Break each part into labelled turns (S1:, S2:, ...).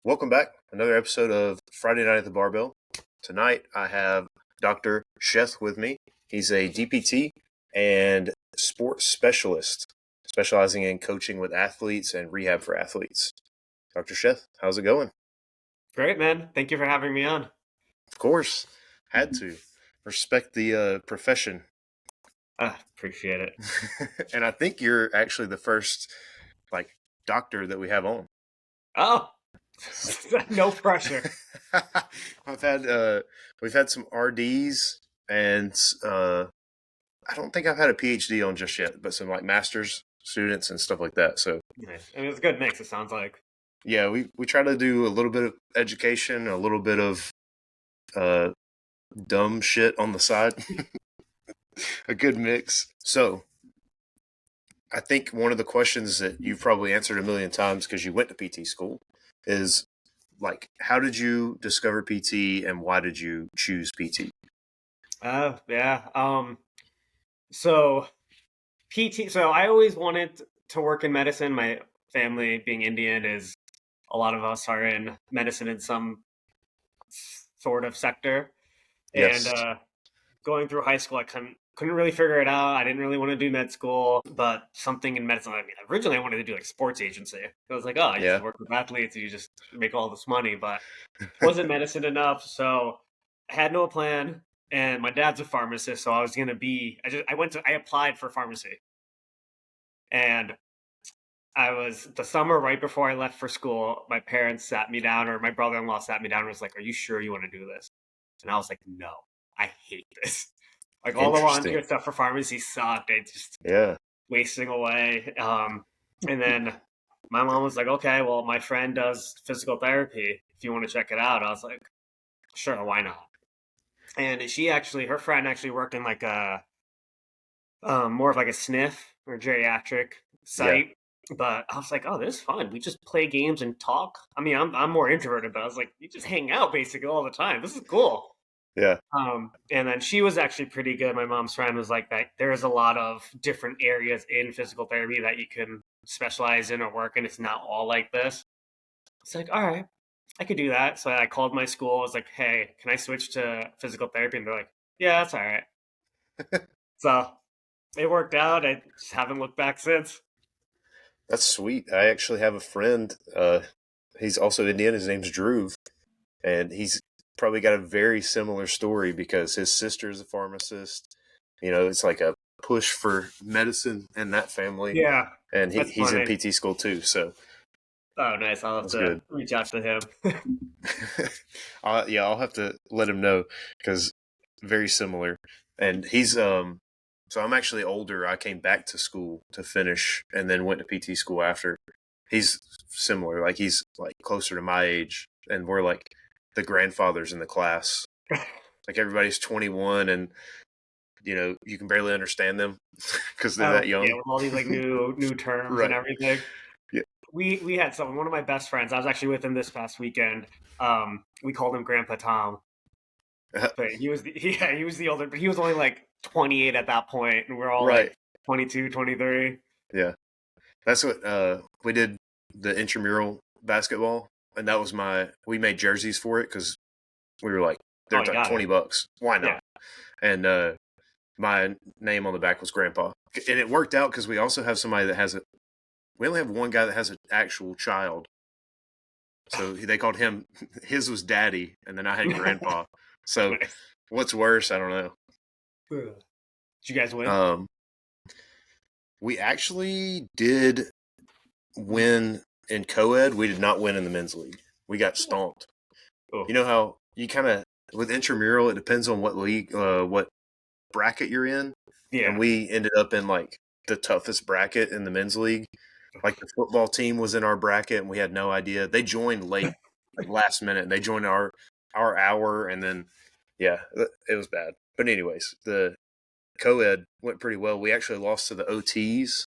S1: Welcome back. Another episode of Friday Night at the Barbell. Tonight I have Dr. Sheth with me. He's a DPT and sports specialist, specializing in coaching with athletes and rehab for athletes. Dr. Sheth, how's it going?
S2: Great, man. Thank you for having me on.
S1: Of course, had to. Respect the profession.
S2: Appreciate it.
S1: And I think you're actually the first, doctor that we have on.
S2: Oh, no pressure.
S1: We've had some RDs and I don't think I've had a PhD on just yet, but some master's students and stuff like that. So
S2: Nice. I mean, it's a good mix, it sounds like.
S1: yeah, we try to do a little bit of education, a little bit of dumb shit on the side. A good mix. So I think one of the questions that you've probably answered a million times because you went to PT school is how did you discover PT and why did you choose PT?
S2: Yeah. So PT. So I always wanted to work in medicine. My family, being Indian, is a lot of us are in medicine in some sort of sector.
S1: Yes.
S2: And going through high school, I couldn't really figure it out. I didn't really want to do med school, but something in medicine. I mean, originally I wanted to do sports agency. I was like, oh, you
S1: Yeah.
S2: just work with athletes, and you just make all this money, but wasn't medicine enough. So I had no plan. And my dad's a pharmacist, so I was gonna be. I applied for pharmacy, and I was the summer right before I left for school. My parents sat me down, or my brother-in-law sat me down, and was like, "Are you sure you want to do this?" And I was like, "No, I hate this." Like all the
S1: Interesting.
S2: volunteer stuff for pharmacy sucked. It just
S1: Yeah.
S2: wasting away. And then my mom was like, "Okay, well, my friend does physical therapy. If you want to check it out," I was like, "Sure, why not?" And her friend actually worked in like a more of like a sniff or geriatric
S1: Yeah.
S2: site. But I was like, "Oh, this is fun. We just play games and talk." I mean, I'm more introverted, but I was like, "You just hang out basically all the time. This is cool."
S1: Yeah.
S2: And then she was actually pretty good. My mom's friend was like that. There's a lot of different areas in physical therapy that you can specialize in or work in. It's not all like this. It's like, all right, I could do that. So I called my school. I was like, hey, can I switch to physical therapy? And they're like, yeah, that's all right. So it worked out. I just haven't looked back since.
S1: That's sweet. I actually have a friend. He's also Indian. His name's Drew, and he's probably got a very similar story because his sister is a pharmacist. It's like a push for medicine in that family,
S2: Yeah,
S1: and
S2: that's
S1: he's in
S2: funny.
S1: PT school too. So
S2: Oh, nice. I'll have
S1: that's
S2: to
S1: good.
S2: reach out to him.
S1: Yeah, I'll have to let him know because very similar. And he's so I'm actually older. I came back to school to finish and then went to PT school after. He's similar. He's closer to my age and we're the grandfathers in the class. Everybody's 21 and you can barely understand them because they're that young.
S2: Yeah, with all these like new terms and
S1: Right.
S2: everything.
S1: Yeah.
S2: We had one of my best friends. I was actually with him this past weekend. We called him Grandpa Tom, but he was the older, but he was only like 28 at that point, and we're all
S1: Right.
S2: like 22, 23.
S1: Yeah. That's what we did the intramural basketball and that was we made jerseys for it because we were they're
S2: Oh, you got it.
S1: $20. Why not?
S2: Yeah.
S1: And my name on the back was Grandpa. And it worked out because we also have somebody that we only have one guy that has an actual child. So they called him, his was Daddy, and then I had Grandpa. So
S2: Nice.
S1: what's worse? I don't know.
S2: Did you guys win?
S1: We actually did win in co-ed. We did not win in the men's league. We got stomped.
S2: Oh.
S1: You know how you kind of, with intramural, it depends on what league, what bracket you're in.
S2: Yeah.
S1: And we ended up in the toughest bracket in the men's league. The football team was in our bracket and we had no idea. They joined late, last minute. They joined our hour and then, yeah, it was bad. But anyways, the co-ed went pretty well. We actually lost to the OTs,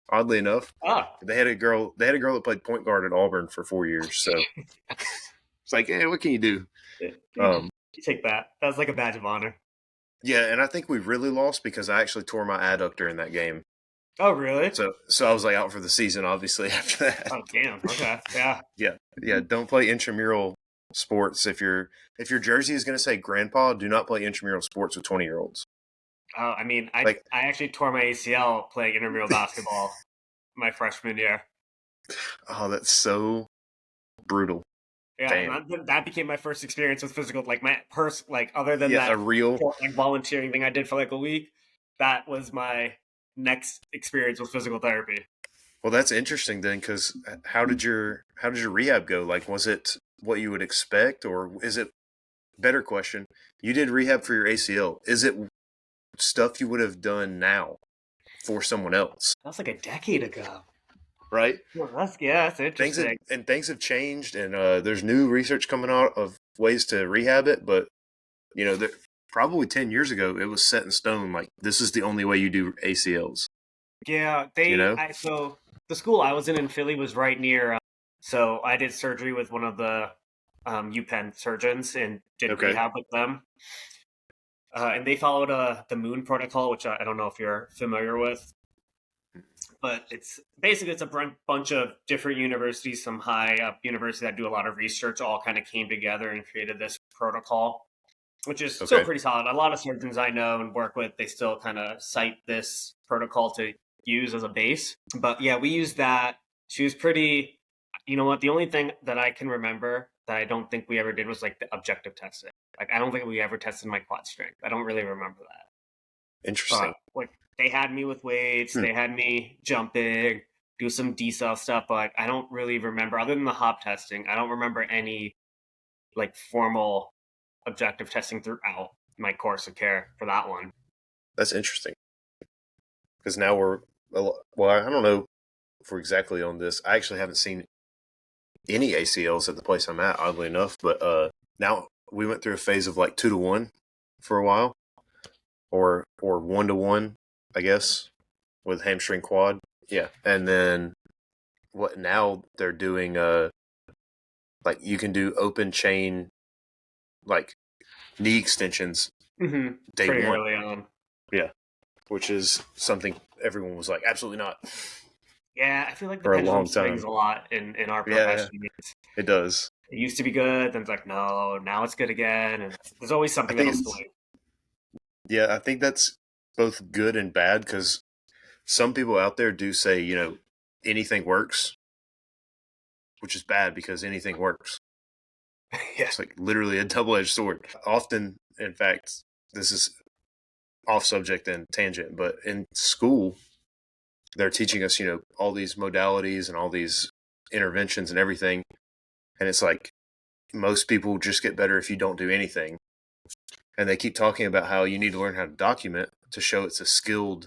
S1: oddly enough. They had a girl that played point guard at Auburn for 4 years. So it's hey, what can you do?
S2: You take that. That's like a badge of honor.
S1: Yeah, and I think we really lost because I actually tore my adductor in that game.
S2: Oh, really?
S1: So I was like out for the season, obviously after that.
S2: Oh, damn. Okay. Yeah.
S1: Yeah. Don't play intramural sports if your jersey is going to say grandpa. Do not play intramural sports with 20-year-olds.
S2: Oh, I mean, I
S1: Like,
S2: I actually tore my ACL playing intramural basketball my freshman year.
S1: oh, that's so brutal.
S2: Yeah,
S1: Damn.
S2: and that became my first experience with physical, like my like other than
S1: Yeah,
S2: that
S1: a real.
S2: short, like volunteering thing I did for like a week. That was my next experience with physical therapy.
S1: Well, that's interesting then, because how did your rehab go? Like, was it what you would expect, or is it better question? You did rehab for your ACL. Is it stuff you would have done now for someone else?
S2: That was like a decade ago.
S1: Right?
S2: Well, that's interesting.
S1: Things have changed, and there's new research coming out of ways to rehab it. But there, probably 10 years ago, it was set in stone. Like, this is the only way you do ACLs.
S2: Yeah,
S1: You know?
S2: so the school I was in Philly was right near. So I did surgery with one of the UPenn surgeons and did
S1: Okay.
S2: rehab with them. And they followed the Moon Protocol, which I don't know if you're familiar with, but it's a bunch of different universities, some high up universities that do a lot of research, all kind of came together and created this protocol, which is still
S1: Okay.
S2: pretty solid. A lot of surgeons I know and work with, they still kind of cite this protocol to use as a base. But yeah, we used that. She was pretty. You know what? The only thing that I can remember that I don't think we ever did was like the objective testing. Like I don't think we ever tested my quad strength. I don't really remember that.
S1: Interesting.
S2: But like they had me with weights,
S1: Hmm.
S2: they had me jumping, do some decel stuff, but I don't really remember other than the hop testing. I don't remember any like formal objective testing throughout my course of care for that one.
S1: That's interesting. Because now well, I don't know if we're exactly on this. I actually haven't seen any ACLs at the place I'm at, oddly enough. But now we went through a phase of like 2-to-1 for a while, or 1-to-1, I guess, with hamstring quad. Yeah, and then what? Now they're doing like you can do open chain like knee extensions day
S2: Pretty
S1: one.
S2: early on.
S1: Yeah, which is something everyone was like, absolutely not,
S2: Yeah, I feel like the
S1: for a
S2: pendulum
S1: long
S2: swings
S1: time.
S2: a lot in our
S1: Yeah,
S2: profession.
S1: it does.
S2: It used to be good, then it's like, no, now it's good again. And there's always
S1: I
S2: something that'll
S1: think
S2: swing.
S1: Yeah, I think that's both good and bad because some people out there do say, anything works, which is bad because anything works.
S2: Yeah.
S1: It's like literally a double edged sword. Often, in fact, this is off subject and tangent, but in school, they're teaching us, all these modalities and all these interventions and everything. And it's like most people just get better if you don't do anything. And they keep talking about how you need to learn how to document to show it's a skilled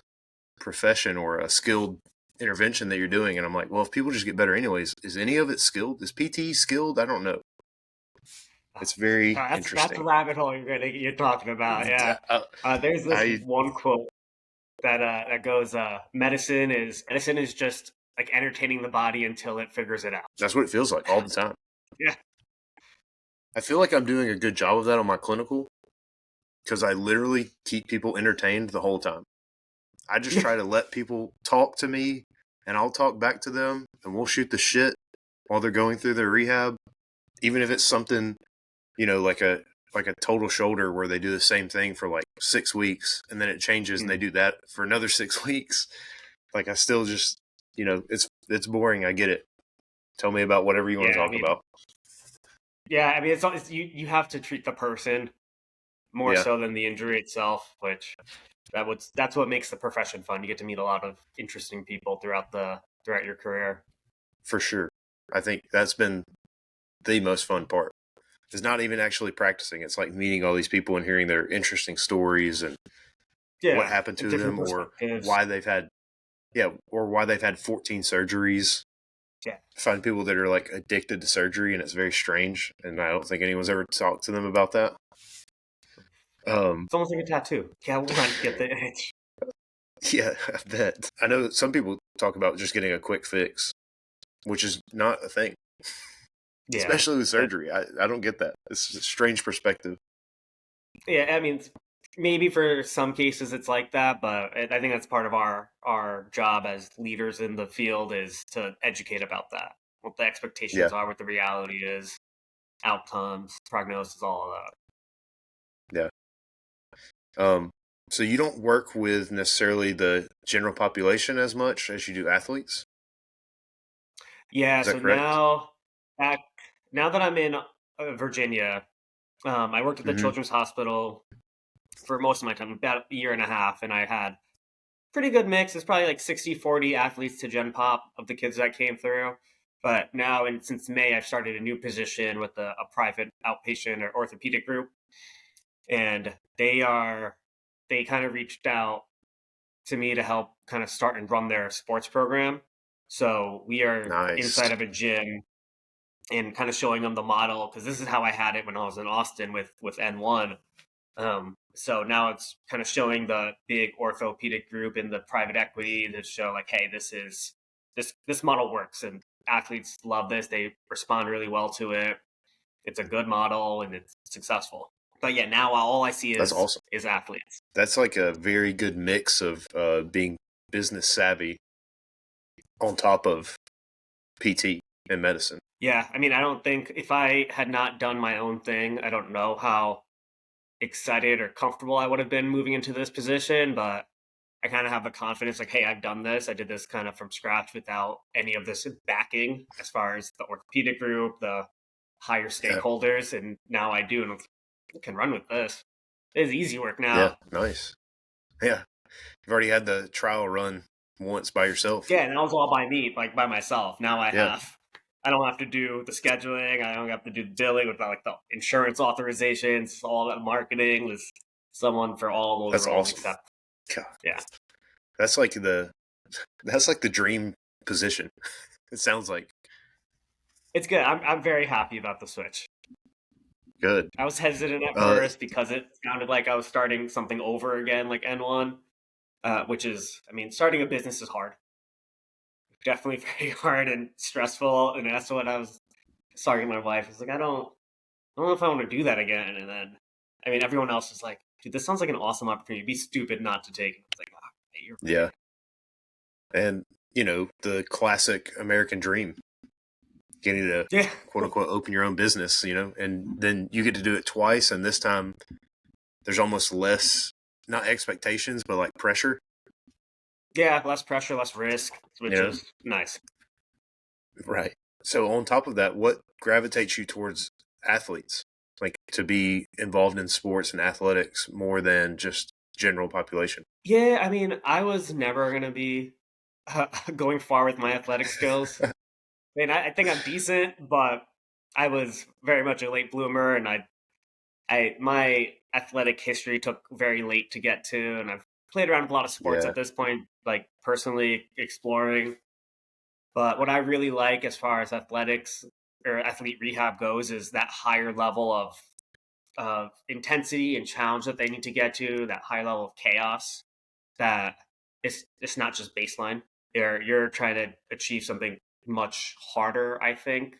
S1: profession or a skilled intervention that you're doing. And I'm like, well, if people just get better anyways, is any of it skilled? Is PT skilled? I don't know. It's very
S2: That's a
S1: interesting.
S2: rabbit hole you're talking about. Yeah. There's this
S1: I
S2: one quote that goes, medicine is just like entertaining the body until it figures it out.
S1: That's what it feels like all the time.
S2: Yeah.
S1: I feel like I'm doing a good job of that on my clinical because I literally keep people entertained the whole time. I just try to let people talk to me and I'll talk back to them and we'll shoot the shit while they're going through their rehab. Even if it's something, like a total shoulder where they do the same thing for like 6 weeks and then it changes and they do that for another 6 weeks. Like I still just, it's boring. I get it. Tell me about whatever you want to
S2: Yeah, I
S1: talk
S2: mean,
S1: about.
S2: you have to treat the person more
S1: Yeah,
S2: so than the injury itself, which that's what makes the profession fun. You get to meet a lot of interesting people throughout your career.
S1: for sure. I think that's been the most fun part. It's not even actually practicing. It's like meeting all these people and hearing their interesting stories and what
S2: Yeah,
S1: happened
S2: and
S1: to
S2: different
S1: them or
S2: perspectives.
S1: why they've had or why they've had 14 surgeries.
S2: Yeah,
S1: Find people that are like addicted to surgery and it's very strange and I don't think anyone's ever talked to them about that.
S2: it's almost like a tattoo. Yeah, we'll not get the itch.
S1: Yeah, I bet. I know some people talk about just getting a quick fix, which is not a thing,
S2: Yeah,
S1: especially with surgery. I don't get that. It's a strange perspective.
S2: yeah. I mean, maybe for some cases it's like that, but I think that's part of our job as leaders in the field is to educate about that, what the
S1: Yeah,
S2: expectations are, what the reality is, outcomes, prognosis, all of that.
S1: yeah. Um, so you don't work with necessarily the general population as much as you do athletes.
S2: Yeah,
S1: Is that
S2: so
S1: correct?
S2: back now that I'm in Virginia, I worked at the
S1: Mm-hmm.
S2: Children's Hospital for most of my time, about a year and a half, and I had pretty good mix. It's probably like 60-40 athletes to Gen Pop of the kids that came through. But now, and since May, I've started a new position with a private outpatient or orthopedic group, and they kind of reached out to me to help kind of start and run their sports program. So we are
S1: Nice.
S2: inside of a gym and kind of showing them the model because this is how I had it when I was in Austin with N1. So now it's kind of showing the big orthopedic group in the private equity to show like, hey, this model works and athletes love this. They respond really well to it. It's a good model and it's successful. But yeah, now all I see
S1: That's awesome.
S2: is athletes.
S1: That's like a very good mix of being business savvy on top of PT and medicine.
S2: Yeah, I mean, I don't think if I had not done my own thing, I don't know how excited or comfortable I would have been moving into this position, but I kind of have the confidence like, hey, I've done this. I did this kind of from scratch without any of this backing as far as the orthopedic group, the higher
S1: Yeah,
S2: stakeholders, and now I do and can run with this. It's easy work
S1: yeah,
S2: now.
S1: nice. Yeah, you've already had the trial run once by yourself.
S2: Yeah, and that was all by me, like by myself. Now
S1: Yeah,
S2: I don't have to do the scheduling. I don't have to do the billing with like the insurance authorizations, all that marketing. There's someone for all those
S1: that's
S2: roles
S1: awesome.
S2: except,
S1: God,
S2: yeah.
S1: that's like the dream position. It sounds like
S2: It's good. I'm very happy about the switch.
S1: good.
S2: I was hesitant at
S1: Uh,
S2: first because it sounded like I was starting something over again, like N1, which is, I mean, starting a business is hard. Definitely very hard and stressful. And that's what I was talking to my wife. I was like, I don't know if I want to do that again. And then, I mean, everyone else is like, dude, this sounds like an awesome opportunity. It'd be stupid not to take it. It's like, oh, you're
S1: yeah, and the classic American dream, getting to
S2: right. Yeah.
S1: quote unquote open your own business, and then you get to do it twice, and this time there's almost less, not expectations, but like pressure.
S2: Yeah. Less pressure, less risk,
S1: You
S2: which
S1: know,
S2: is nice.
S1: right. So on top of that, what gravitates you towards athletes, like to be involved in sports and athletics more than just general population?
S2: Yeah. I mean, I was never going to be going far with my athletic skills. I mean, I think I'm decent, but I was very much a late bloomer, and my athletic history took very late to get to, and I've played around with a lot of sports
S1: Yeah,
S2: at this point, like personally exploring. But what I really like as far as athletics or athlete rehab goes is that higher level of intensity and challenge that they need to get to, that high level of chaos that it's not just baseline. You're trying to achieve something much harder, I think.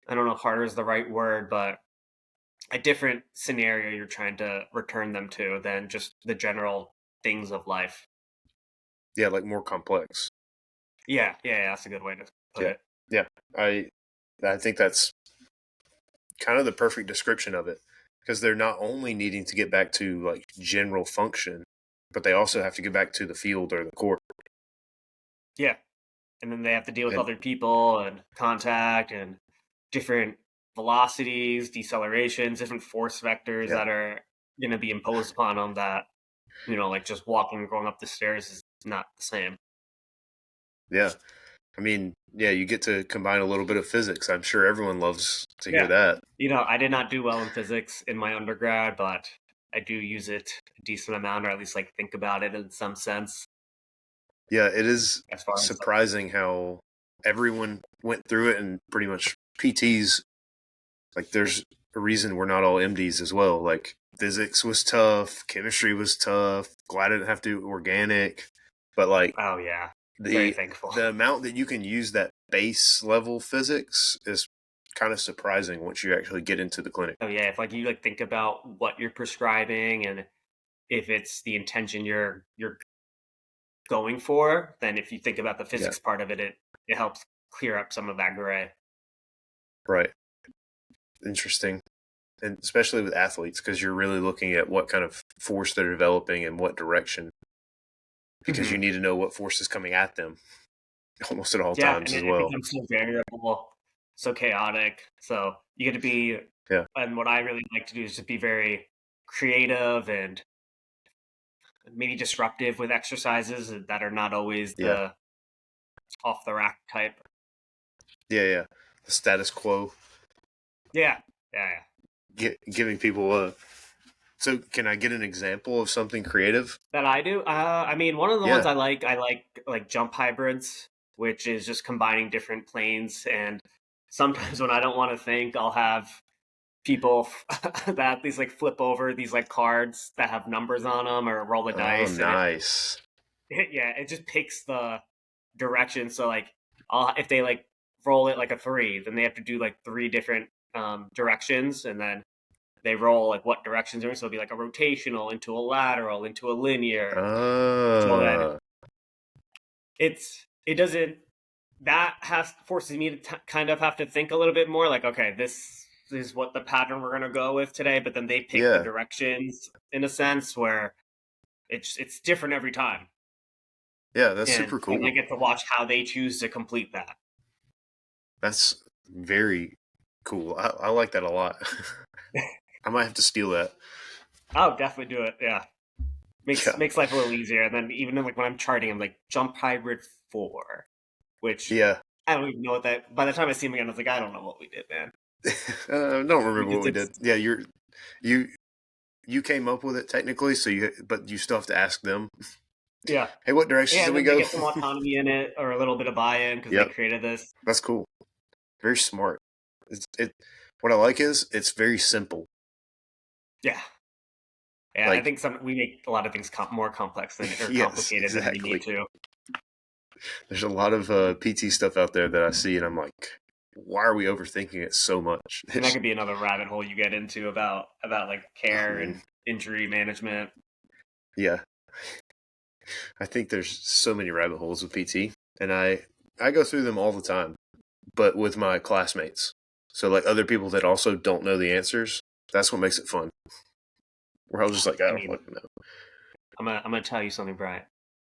S2: I don't know if harder is the right word, but a different scenario you're trying to return them to than just the general things of life.
S1: yeah, like more complex.
S2: Yeah, that's a good way to put
S1: Yeah,
S2: it.
S1: yeah. I think that's kind of the perfect description of it, because they're not only needing to get back to like general function, but they also have to get back to the field or the court.
S2: Yeah. And then they have to deal with
S1: And
S2: other people and contact and different velocities, decelerations, different force vectors
S1: yeah,
S2: that are going to be imposed upon them that, like just walking, going up the stairs is not the same.
S1: yeah. I mean, yeah, you get to combine a little bit of physics. I'm sure everyone loves to hear
S2: Yeah.
S1: that.
S2: I did not do well in physics in my undergrad, but I do use it a decent amount, or at least like think about it in some sense
S1: Yeah, it is
S2: as far as like,
S1: surprising how everyone went through it, and pretty much PTs, like there's a reason we're not all MDs as well. Like physics was tough, chemistry was tough. Glad I didn't have to do organic, but like
S2: oh yeah, very
S1: the
S2: thankful.
S1: the amount that you can use that base level physics is kind of surprising once you actually get into the clinic.
S2: Oh yeah, if like you like think about what you're prescribing and if it's the intention you're going for, then if you think about the
S1: Yeah.
S2: physics part of it, it helps clear up some of that gray.
S1: Right. Interesting. And especially with athletes, because you're really looking at what kind of force they're developing and what direction, because you
S2: Mhm.
S1: need to know what force is coming at them almost at all
S2: Yeah,
S1: times
S2: and
S1: as
S2: it
S1: well.
S2: becomes so variable, so chaotic. So you get to be,
S1: Yeah.
S2: and what I really like to do is just be very creative and maybe disruptive with exercises that are not always
S1: Yeah.
S2: the off the rack type.
S1: Yeah. Yeah. The status quo,
S2: Yeah, yeah, yeah.
S1: giving people a. So, can I get an example of something creative?
S2: That I do. I mean, one of the ones
S1: Yeah.
S2: I like jump hybrids, which is just combining different planes. And sometimes when I don't want to think, I'll have people that these like flip over these like cards that have numbers on them or roll the
S1: Oh,
S2: dice, and
S1: nice.
S2: yeah, it just picks the direction. So like, if they like roll it like a three, then they have to do like three different directions, and then they roll like what directions are. So it'll be like a rotational into a lateral into a linear. So then
S1: Ah.
S2: it doesn't that has forces me to kind of have to think a little bit more. Like, okay, this is what the pattern we're gonna go with today. But then they pick the
S1: Yeah.
S2: directions in a sense where it's different every time.
S1: Yeah. That's
S2: And
S1: super
S2: then I
S1: cool.
S2: get to watch how they choose to complete that.
S1: That's very cool. I like that a lot. I might have to steal that.
S2: I'll definitely do it. Yeah, makes
S1: Yeah.
S2: makes life a little easier. And then even like when I'm charting, I'm like jump hybrid 4, which
S1: Yeah.
S2: I don't even know what that. By the time I see him again, I was like, I don't know what we did, man.
S1: Don't
S2: We
S1: remember what
S2: just
S1: we
S2: did.
S1: did. Yeah, you you came up with it technically, but you still have to ask them.
S2: Yeah,
S1: Hey, what directions
S2: yeah,
S1: did
S2: and
S1: we
S2: then they
S1: go?
S2: get some autonomy in it or a little bit of buy-in because they
S1: Yep,
S2: created this.
S1: that's cool. Very smart. It. What I like is it's very simple.
S2: Yeah, yeah. I
S1: Like,
S2: think we make a lot of things more complex than or
S1: yes,
S2: complicated than we need
S1: exactly.
S2: to.
S1: There's a lot of PT stuff out there that I see, and I'm like, why are we overthinking it so much?
S2: And that could be another rabbit hole you get into about like
S1: Oh
S2: care
S1: man,
S2: and injury management.
S1: yeah. I think there's so many rabbit holes with PT, and I go through them all the time, but with my classmates. So like other people that also don't know the answers. That's what makes it fun. Where I was just like, I
S2: I
S1: don't
S2: mean,
S1: fucking know.
S2: I'm gonna tell you something, Brian.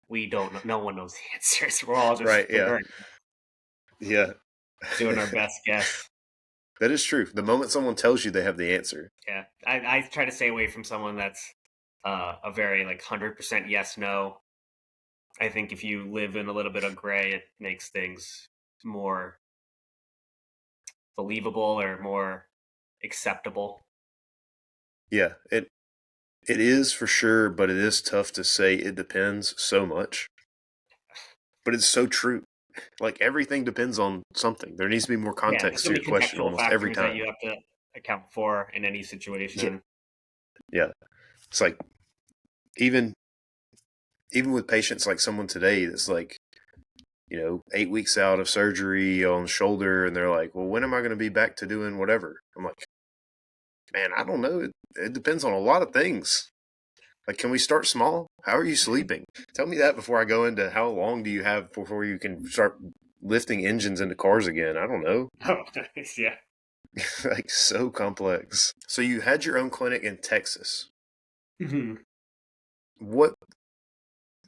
S2: We don't know. No one knows the answers. We're all just
S1: Right? Yeah.
S2: figuring,
S1: Yeah.
S2: doing our best guess.
S1: That is true. The moment someone tells you they have the answer.
S2: Yeah, I try to stay away from someone that's a very like 100% yes no. I think if you live in a little bit of gray, it makes things more believable or more acceptable.
S1: Yeah, it is for sure, but it is tough to say it depends so much. But it's so true. Like everything depends on something. There needs to be more
S2: Yeah, there's
S1: context
S2: so
S1: to your
S2: many
S1: question
S2: contextual
S1: almost every
S2: factors that
S1: time.
S2: you have to account for in any
S1: Yeah.
S2: situation.
S1: Yeah. It's like even even with patients like someone today that's like, 8 weeks out of surgery on shoulder, and they're like, well, when am I going to be back to doing whatever? I'm like, man, I don't know. It depends on a lot of things. Like, can we start small? How are you sleeping? Tell me that before I go into how long do you have before you can start lifting engines into cars again? I don't know.
S2: Oh, nice. Yeah.
S1: Like, so complex. So you had your own clinic in Texas.
S2: hmm
S1: What,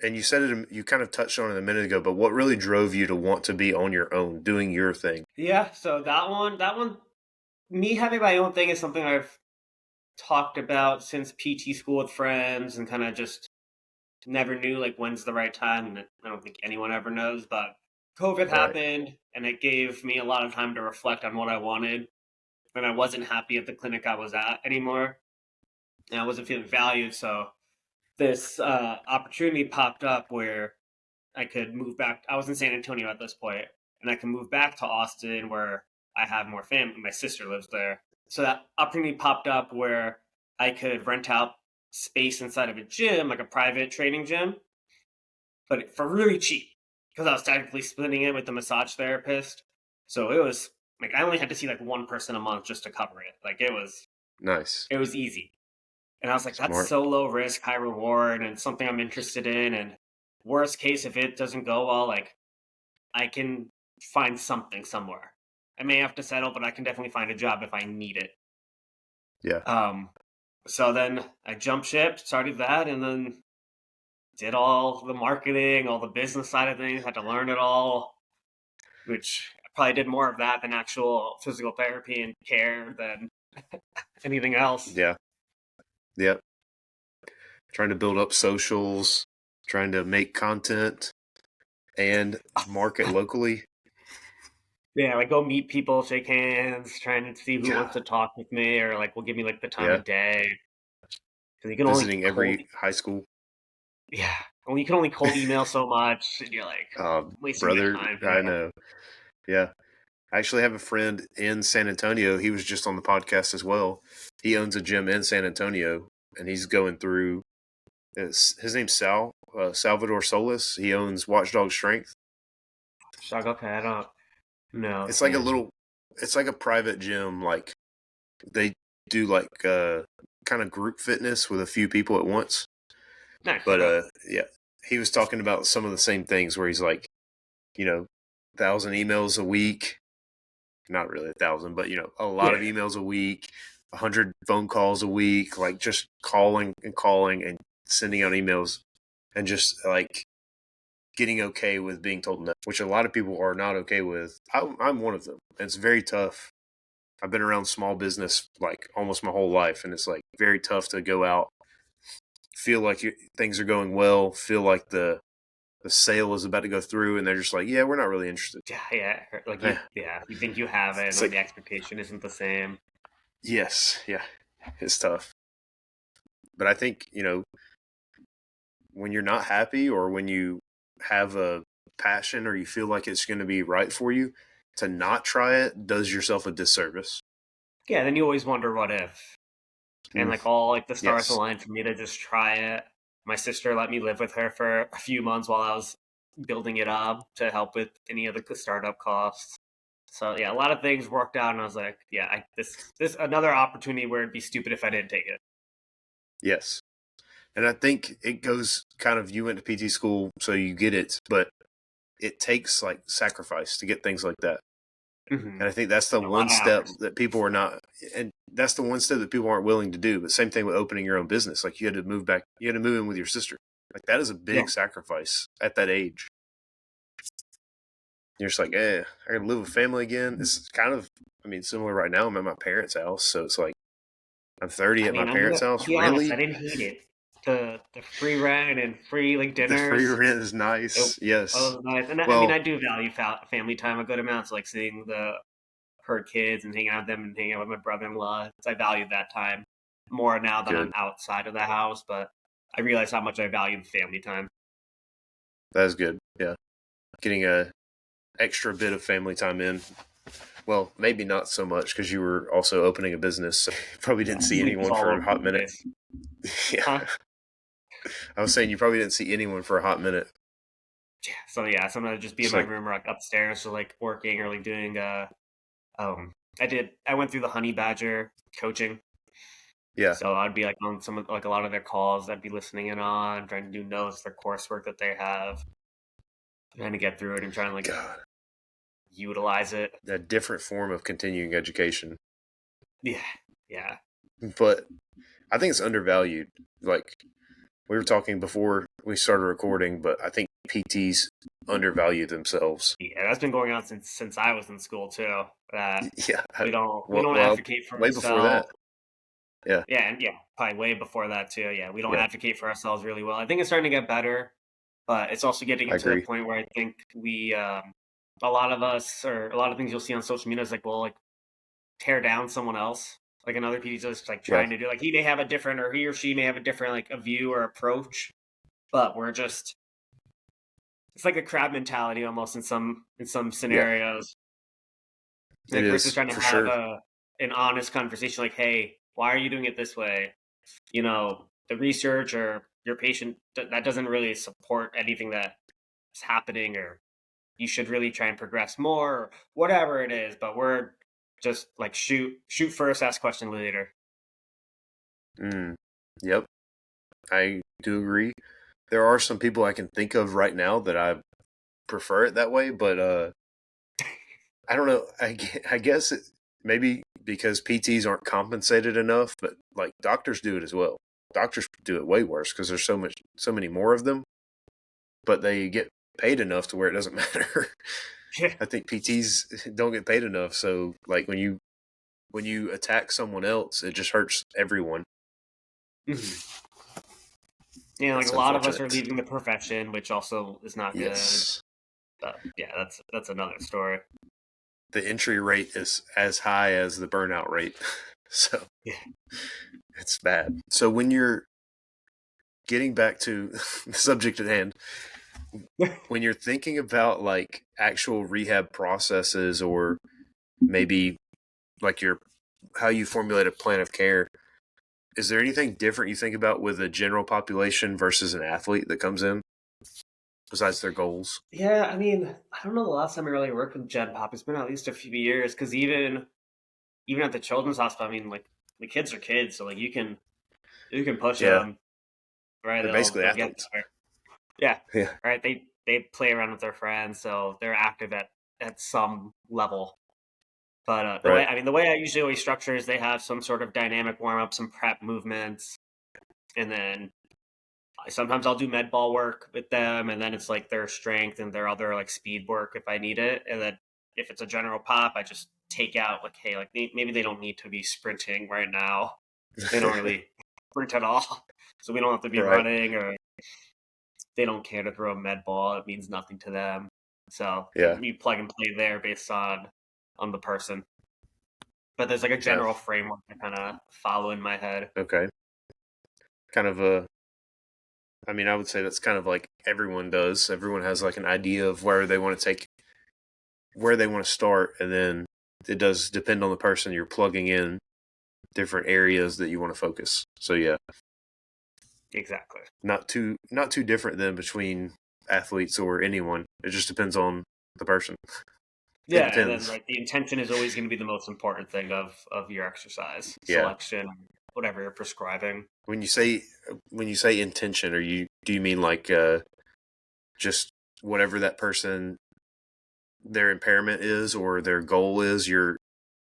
S1: and you said it, you kind of touched on it a minute ago, but what really drove you to want to be on your own, doing your thing?
S2: Yeah. So that one, me having my own thing is something I've talked about since PT school with friends and kind of just never knew like when's the right time. And I don't think anyone ever knows, but COVID
S1: Right.
S2: happened and it gave me a lot of time to reflect on what I wanted. And I wasn't happy at the clinic I was at anymore. And I wasn't feeling valued. So this opportunity popped up where I could move back. I was in San Antonio at this point, and I can move back to Austin where I have more family. My sister lives there. So that opportunity popped up where I could rent out space inside of a gym, like a private training gym, but for really cheap because I was technically splitting it with the massage therapist. So it was like I only had to see like one person a month just to cover it. Like it was
S1: Nice.
S2: it was easy. And I was like, that's
S1: Smart.
S2: so low risk, high reward, and something I'm interested in. And worst case, if it doesn't go well, like I can find something somewhere. I may have to settle, but I can definitely find a job if I need it.
S1: Yeah.
S2: So then I jumped ship, started that, and then did all the marketing, all the business side of things, had to learn it all, which I probably did more of that than actual physical therapy and care than anything else.
S1: Yeah. Yeah. Trying to build up socials, trying to make content and market locally.
S2: Yeah, like go meet people, shake hands, trying to see who
S1: God.
S2: wants to talk with me, or like will give me like the time
S1: Yeah.
S2: of day. Because you can only
S1: Visiting
S2: cold,
S1: every high school.
S2: yeah, well, you can only cold email so much, and you're like wasting your
S1: Brother,
S2: time
S1: I
S2: here.
S1: know. Yeah. I actually have a friend in San Antonio. He was just on the podcast as well. He owns a gym in San Antonio, and he's going through. His name's Salvador Solis. He owns Watchdog Strength.
S2: So like, okay, I don't know
S1: It's like a
S2: him.
S1: little. It's like a private gym. Like they do like kind of group fitness with a few people at once.
S2: Nice.
S1: But
S2: Okay.
S1: yeah, he was talking about some of the same things where he's like, 1,000 emails a week. Not really 1,000, but a lot
S2: Yeah.
S1: of emails a week, 100 phone calls a week, like just calling and sending out emails and just like getting okay with being told no, which a lot of people are not okay with. I'm one of them. And it's very tough. I've been around small business like almost my whole life, and it's like very tough to go out, feel like things are going well, feel like the sale is about to go through, and they're just like, yeah, we're not really interested.
S2: Yeah, yeah. Like
S1: Eh.
S2: you think you have it, and
S1: It's
S2: like
S1: like,
S2: the expectation isn't the same.
S1: yes, yeah, it's tough. But I think, when you're not happy or when you have a passion or you feel like it's going to be right for you, to not try it does yourself a disservice.
S2: Yeah, then you always wonder what if, and
S1: Mm,
S2: like all like the stars
S1: yes.
S2: aligned for me to just try it. My sister let me live with her for a few months while I was building it up to help with any of the startup costs. So yeah, a lot of things worked out, and I was like, yeah, this another opportunity where it'd be stupid if I didn't take it.
S1: Yes. And I think it goes kind of, you went to PT school, so you get it, but it takes like sacrifice to get things like that.
S2: Mm-hmm.
S1: And I think that's the
S2: A lot
S1: one
S2: of
S1: step
S2: hours.
S1: that people are not, and that's the one step that people aren't willing to do. But same thing with opening your own business. Like you had to move back, you had to move in with your sister. Like that is a
S2: Yeah.
S1: big sacrifice at that age. You're just like, I gotta live with family again. It's kind of, similar right now. I'm at my parents' house, so it's like I'm 30
S2: I
S1: at my
S2: mean,
S1: parents'
S2: I'll
S1: house.
S2: be honest, I
S1: Really,
S2: didn't hate it. The free rent and free like
S1: the free
S2: dinners.
S1: rent is
S2: It
S1: nice.
S2: was
S1: Yes.
S2: nice, and I mean,
S1: Well,
S2: I do value family time a good amount. So like seeing her kids and hanging out with them and hanging out with my brother-in-law. I value that time more now that I'm
S1: good.
S2: outside of the house, but I realize how much I value the family time.
S1: That's good. Yeah, getting a extra bit of family time in. Well, maybe not so much because you were also opening a business, so you probably didn't see
S2: Sleep is
S1: anyone
S2: all
S1: for
S2: over
S1: a hot
S2: the
S1: minute.
S2: place,
S1: Yeah,
S2: huh?
S1: I was saying you probably didn't see anyone for a hot minute.
S2: Yeah. So yeah, sometimes I'd just be in
S1: It's
S2: my
S1: like,
S2: room or like upstairs, so like working or like doing um I went through the honey badger coaching.
S1: yeah,
S2: So I'd be like on some of like a lot of their calls I'd be listening in on, trying to do notes, their coursework that they have, trying to get through it and trying to like
S1: God,
S2: utilize it.
S1: a different form of continuing education.
S2: Yeah. Yeah.
S1: But I think it's undervalued. Like we were talking before we started recording, but I think PTs undervalue themselves.
S2: Yeah, that's been going on since I was in school too. That
S1: Yeah,
S2: we don't
S1: well,
S2: advocate for
S1: way before that.
S2: ourselves.
S1: Yeah,
S2: Yeah, and yeah, probably way before that too. Yeah, we don't
S1: yeah,
S2: advocate for ourselves really well. I think it's starting to get better, but it's also
S1: I
S2: getting to the
S1: agree.
S2: point where I think we a lot of us or a lot of things you'll see on social media is like, well, like tear down someone else. Like another PD just like
S1: Yeah,
S2: trying to do like he may have a different or he or she may have a different like a view or approach, but we're just it's like a crab mentality almost in some
S1: yeah,
S2: scenarios.
S1: it
S2: Like versus
S1: is
S2: trying to
S1: for
S2: have
S1: sure.
S2: a an honest conversation like, hey, why are you doing it this way? You know, the research or your patient that doesn't really support anything that is happening or you should really try and progress more or whatever it is, but we're just like shoot first, ask question later.
S1: Mm, Yep, I do agree. There are some people I can think of right now that I prefer it that way, but I don't know. I guess maybe because PTs aren't compensated enough, but like doctors do it as well. Doctors do it way worse because there's so many more of them, but they get paid enough to where it doesn't matter.
S2: Yeah.
S1: I think PTs don't get paid enough, so like when you attack someone else, it just hurts everyone.
S2: Mhm. Yeah, like
S1: That's
S2: a lot of us are
S1: unfortunate.
S2: leaving the profession, which also is not good.
S1: Yes,
S2: But yeah, that's another story.
S1: the entry rate is as high as the burnout rate, so
S2: Yeah.
S1: it's bad. So when you're getting back to the subject at hand, when you're thinking about like actual rehab processes or maybe like your how you formulate a plan of care, is there anything different you think about with a general population versus an athlete that comes in besides their goals?
S2: Yeah, I mean, I don't know the last time I really worked with Gen Pop. It's been at least a few years because even at the children's hospital, I mean, like the kids are kids, so like you can push
S1: Yeah,
S2: them, right?
S1: they're basically
S2: They'll get
S1: athletes.
S2: there. Yeah,
S1: Yeah,
S2: right. They play around with their friends, so they're active at some level. But
S1: right.
S2: the way I usually always structure is they have some sort of dynamic warm up, some prep movements, and then sometimes I'll do med ball work with them, and then it's like their strength and their other like speed work if I need it. And then if it's a general pop, I just take out like, hey, like maybe they don't need to be sprinting right now. They don't really sprint at all, so we don't have to be
S1: Right.
S2: running, or they don't care to throw a med ball. It means nothing to them. So
S1: Yeah.
S2: you plug and play there based on the person. But there's like a
S1: Yeah.
S2: general framework I kind of follow in my head.
S1: Okay. Kind of a. I mean, I would say that's kind of like everyone does. Everyone has like an idea of where they want to take, where they want to start, and then it does depend on the person. You're plugging in different areas that you want to focus. So yeah,
S2: Exactly.
S1: not too different than between athletes or anyone. It just depends on the person. It
S2: Yeah, and then
S1: depends.
S2: like the intention is always going to be the most important thing of your exercise
S1: Yeah.
S2: selection, whatever you're prescribing.
S1: When you say intention, are you do you mean like just whatever that person their impairment is or their goal is, your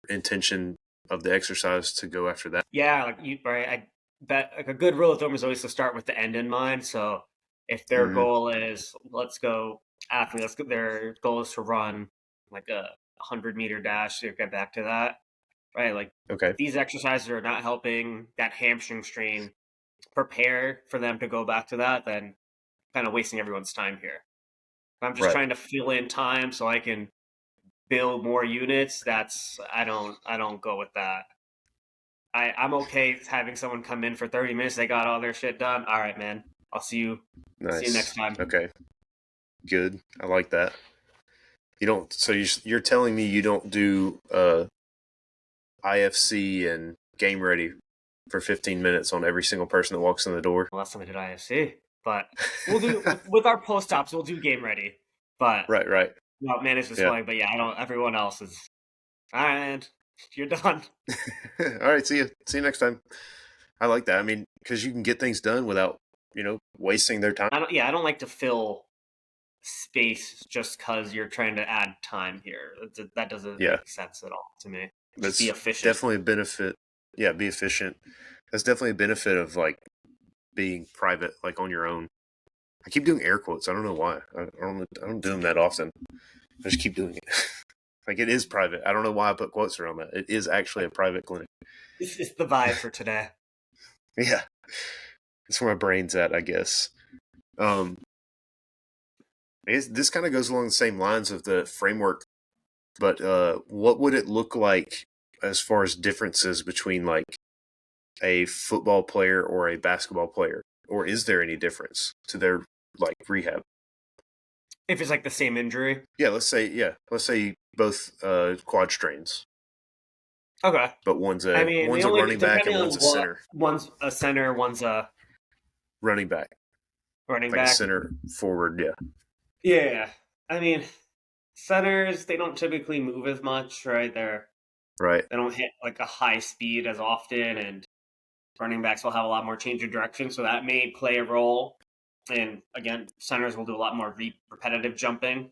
S1: intention of the exercise to go after that?
S2: Yeah, like you right. I bet like a good rule of thumb is always to start with the end in mind. So if their
S1: Mm-hmm.
S2: goal is let's go athlete, let's go, their goal is to run like a 100-meter dash to get back to that, right? Like
S1: Okay.
S2: if these exercises are not helping that hamstring strain prepare for them to go back to that, then kind of wasting everyone's time here. If I'm just
S1: Right.
S2: trying to fill in time so I can build more units. That's I don't go with that. I'm okay having someone come in for 30 minutes. They got all their shit done. All right, man. I'll see you next
S1: Nice.
S2: time.
S1: Okay. Good. I like that. You don't. So you're telling me you don't do IFC and game ready for 15 minutes on every single person that walks in the door?
S2: Last time I did IFC, but we'll do with our post ops. We'll do game ready, but
S1: Right. Right.
S2: well, manage this
S1: Yeah.
S2: way. But yeah, I don't. Everyone else is all right. Man, you're done.
S1: All right. See you. See you next time. I like that. I mean, because you can get things done without wasting their time.
S2: I don't. Yeah, I don't like to fill space just because you're trying to add time here. That doesn't
S1: Yeah.
S2: make sense at all to me. Just be
S1: That's
S2: efficient.
S1: definitely a benefit. Yeah, be efficient. That's definitely a benefit of like being private, like on your own. I keep doing air quotes. I don't know why. I don't do them that often. I just keep doing it. Like it is private. I don't know why I put quotes around that. It is actually a private clinic.
S2: It's the vibe for today.
S1: Yeah, that's where my brain's at, I guess. Um, I guess this kind of goes along the same lines of the framework, but what would it look like as far as differences between like a football player or a basketball player, or is there any difference to their like rehab?
S2: If it's like the same injury.
S1: Let's say both quad strains,
S2: Okay.
S1: but
S2: I mean, the
S1: one's a
S2: only
S1: running back
S2: depending
S1: and
S2: on
S1: one's a
S2: what
S1: center.
S2: one's a center, one's a
S1: Running back,
S2: running
S1: like a
S2: back.
S1: center forward. Yeah,
S2: Yeah. I mean, centers they don't typically move as much, right?
S1: right.
S2: They don't hit like a high speed as often, and running backs will have a lot more change of direction, so that may play a role. And again, centers will do a lot more repetitive jumping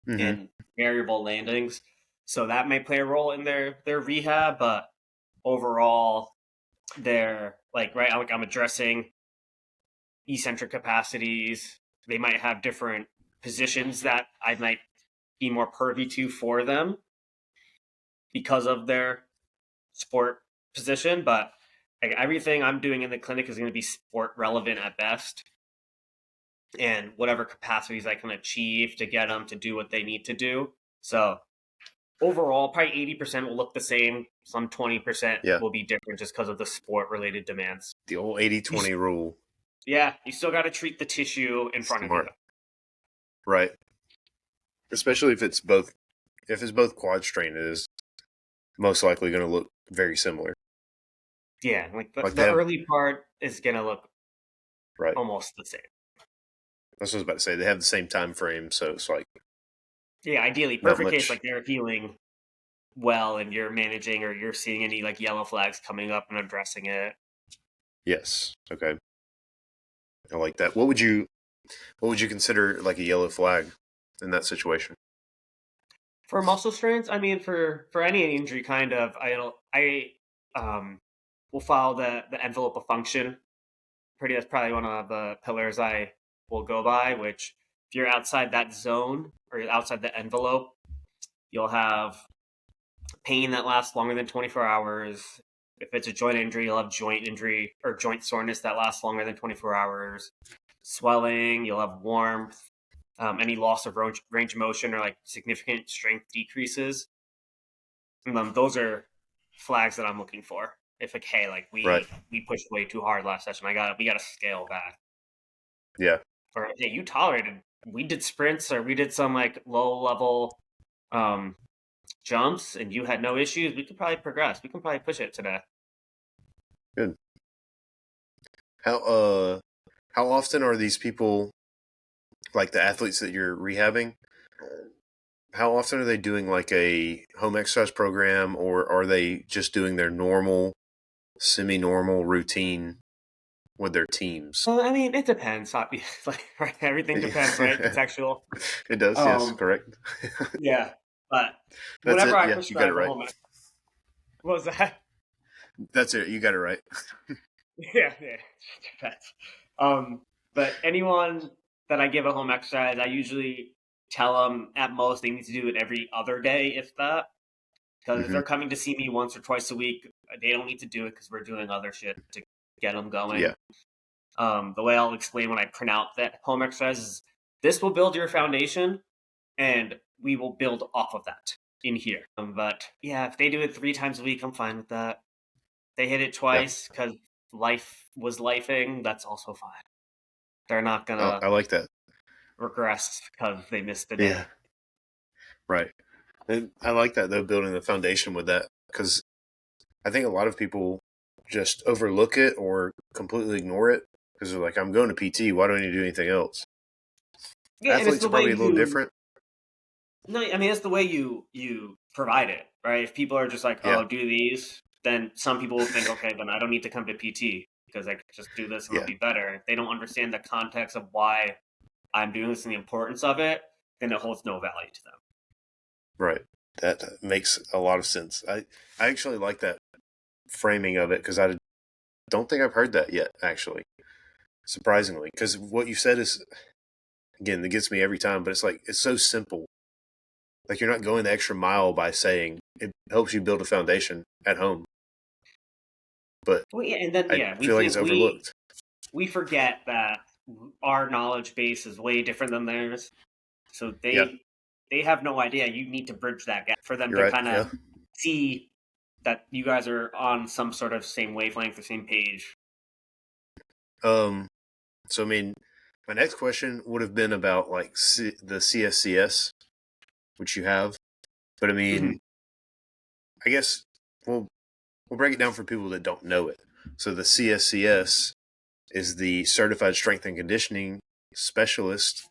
S2: and variable landings, so that may play a role in their rehab. But overall, they're like I'm addressing eccentric capacities. They might have different positions that I might be more privy to for them because of their sport position, but like everything I'm doing in the clinic is going to be sport relevant at best, and whatever capacities I can achieve to get them to do what they need to do. So overall, probably 80% will look the same. Some 20% will be different just because of the sport related demands.
S1: The old 80-20 rule.
S2: Yeah, you still got to treat the tissue in front of you.
S1: Right. Especially if it's both quad strain, it is most likely going to look very similar.
S2: Yeah, like the early part is going to look almost the same.
S1: That's what I was about to say. They have the same time frame, so it's like...
S2: Yeah, ideally, perfect case, like they're healing well and you're managing or you're seeing any like yellow flags coming up and addressing it.
S1: Yes. Okay. I like that. What would you consider like a yellow flag in that situation?
S2: For muscle strains, I mean, for any injury, kind of, I will follow the envelope of function. That's probably one of the pillars I will go by. Which, if you're outside that zone or outside the envelope, you'll have pain that lasts longer than 24 hours. If it's a joint injury, you'll have joint injury or joint soreness that lasts longer than 24 hours. Swelling, you'll have warmth. Any loss of range of motion or like significant strength decreases. Those are flags that I'm looking for. If like, hey, like we pushed way too hard last session, we got to scale back.
S1: Yeah.
S2: Or hey, you tolerated. We did sprints or we did some like low level jumps, and you had no issues. We could probably progress. We can probably push it today.
S1: Good. How often are these people, like the athletes that you're rehabbing, how often are they doing like a home exercise program, or are they just doing their normal, semi-normal routine with their teams?
S2: Well, I mean, it depends. Like, right, everything depends, right? Contextual.
S1: It does, yes, correct.
S2: Yeah, but whenever I prescribe
S1: right.
S2: home, what was that?
S1: That's it. You got it right.
S2: Yeah. But anyone that I give a home exercise, I usually tell them at most they need to do it every other day, if that. Because if they're coming to see me once or twice a week, they don't need to do it because we're doing other shit to get them going.
S1: Yeah.
S2: The way I'll explain when I print out that home exercise is this will build your foundation, and we will build off of that in here. But yeah, if they do it 3 times a week, I'm fine with that. They hit it twice because life was lifing, that's also fine. They're not gonna
S1: I like that.
S2: regress because they missed a day.
S1: Yeah. Right. And I like that, though, building the foundation with that, because I think a lot of people just overlook it or completely ignore it because they're like, I'm going to PT, why do I need to do anything else?
S2: Yeah,
S1: athletes are probably a little different.
S2: No, I mean, it's the way you provide it, right? If people are just like, oh, do these, then some people will think, okay, then I don't need to come to PT because I could just do this and it'll be better. If they don't understand the context of why I'm doing this and the importance of it, then it holds no value to them.
S1: Right. That makes a lot of sense. I actually like that framing of it because I don't think I've heard that yet, actually, surprisingly. Because what you said is, again, that gets me every time, but it's like, it's so simple. Like, you're not going the extra mile by saying it helps you build a foundation at home. But
S2: and then,
S1: I feel like it's overlooked.
S2: We forget that our knowledge base is way different than theirs. So they have no idea. You need to bridge that gap for them to kind of see that you guys are on some sort of same wavelength, the same page.
S1: So, I mean, my next question would have been about like the CSCS, which you have. But I mean, I guess we'll break it down for people that don't know it. So the CSCS is the Certified Strength and Conditioning Specialist,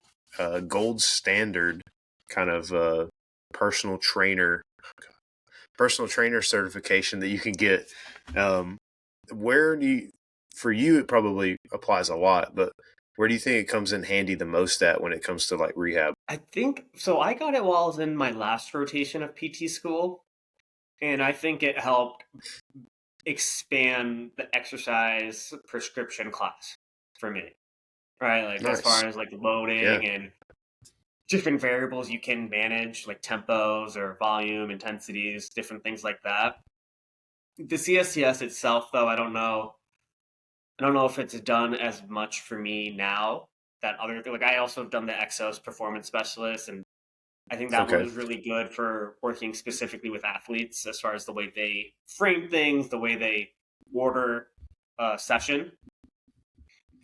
S1: gold standard kind of personal trainer certification that you can get. where do you, for you, it probably applies a lot, but where do you think it comes in handy the most at when it comes to like rehab?
S2: I think so. I got it while I was in my last rotation of PT school, and I think it helped expand the exercise prescription class for me, right? Like as far
S1: Nice.
S2: as like
S1: Yeah.
S2: loading and different variables you can manage, like tempos or volume, intensities, different things like that. The CSCS itself, though, I don't know. I don't know if it's done as much for me now. That other like I also have done the Exos Performance Specialist, and I think that one
S1: Okay.
S2: was really good for working specifically with athletes as far as the way they frame things, the way they order a session,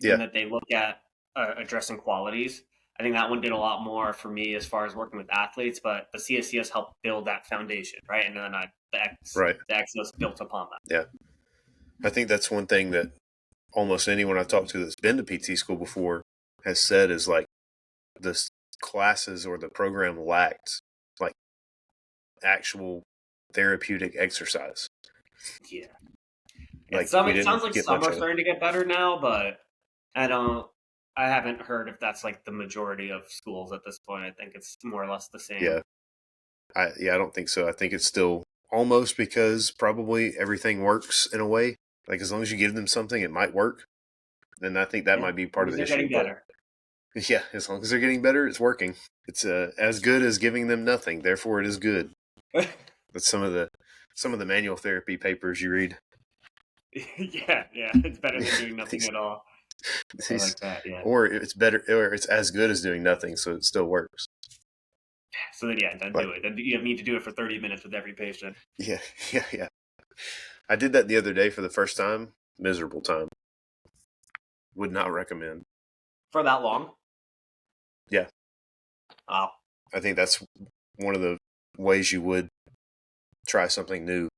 S1: Yeah.
S2: and that they look at addressing qualities. I think that one did a lot more for me as far as working with athletes, but the CSCS helped build that foundation, right? And then
S1: Right.
S2: the Exos built upon that.
S1: Yeah. I think that's one thing that almost anyone I've talked to that's been to PT school before has said is like the classes or the program lacked like actual therapeutic exercise.
S2: Yeah.
S1: Like we
S2: It sounds
S1: didn't
S2: like
S1: get
S2: some
S1: much
S2: are
S1: of it.
S2: starting to get better now, but I don't. I haven't heard if that's like the majority of schools at this point. I think it's more or less the same.
S1: Yeah. I don't think so. I think it's still almost because probably everything works in a way. Like as long as you give them something, it might work. Then I think that
S2: Yeah,
S1: might be part of
S2: because
S1: the
S2: they're
S1: issue.
S2: getting
S1: But
S2: better.
S1: yeah, as long as they're getting better, it's working. It's as good as giving them nothing. Therefore, it is good. That's some of the manual therapy papers you read.
S2: Yeah, yeah, it's better than doing nothing
S1: these,
S2: at all. I
S1: these,
S2: like that. Yeah.
S1: or it's better, or it's as good as doing nothing, so it still works.
S2: So then, yeah, then
S1: Like
S2: do it. Then you need to do it for 30 minutes with every patient
S1: yeah, yeah. I did that the other day for the first time. Miserable time. Would not recommend.
S2: for that long.
S1: Yeah,
S2: Oh,
S1: I think that's one of the ways you would try something new.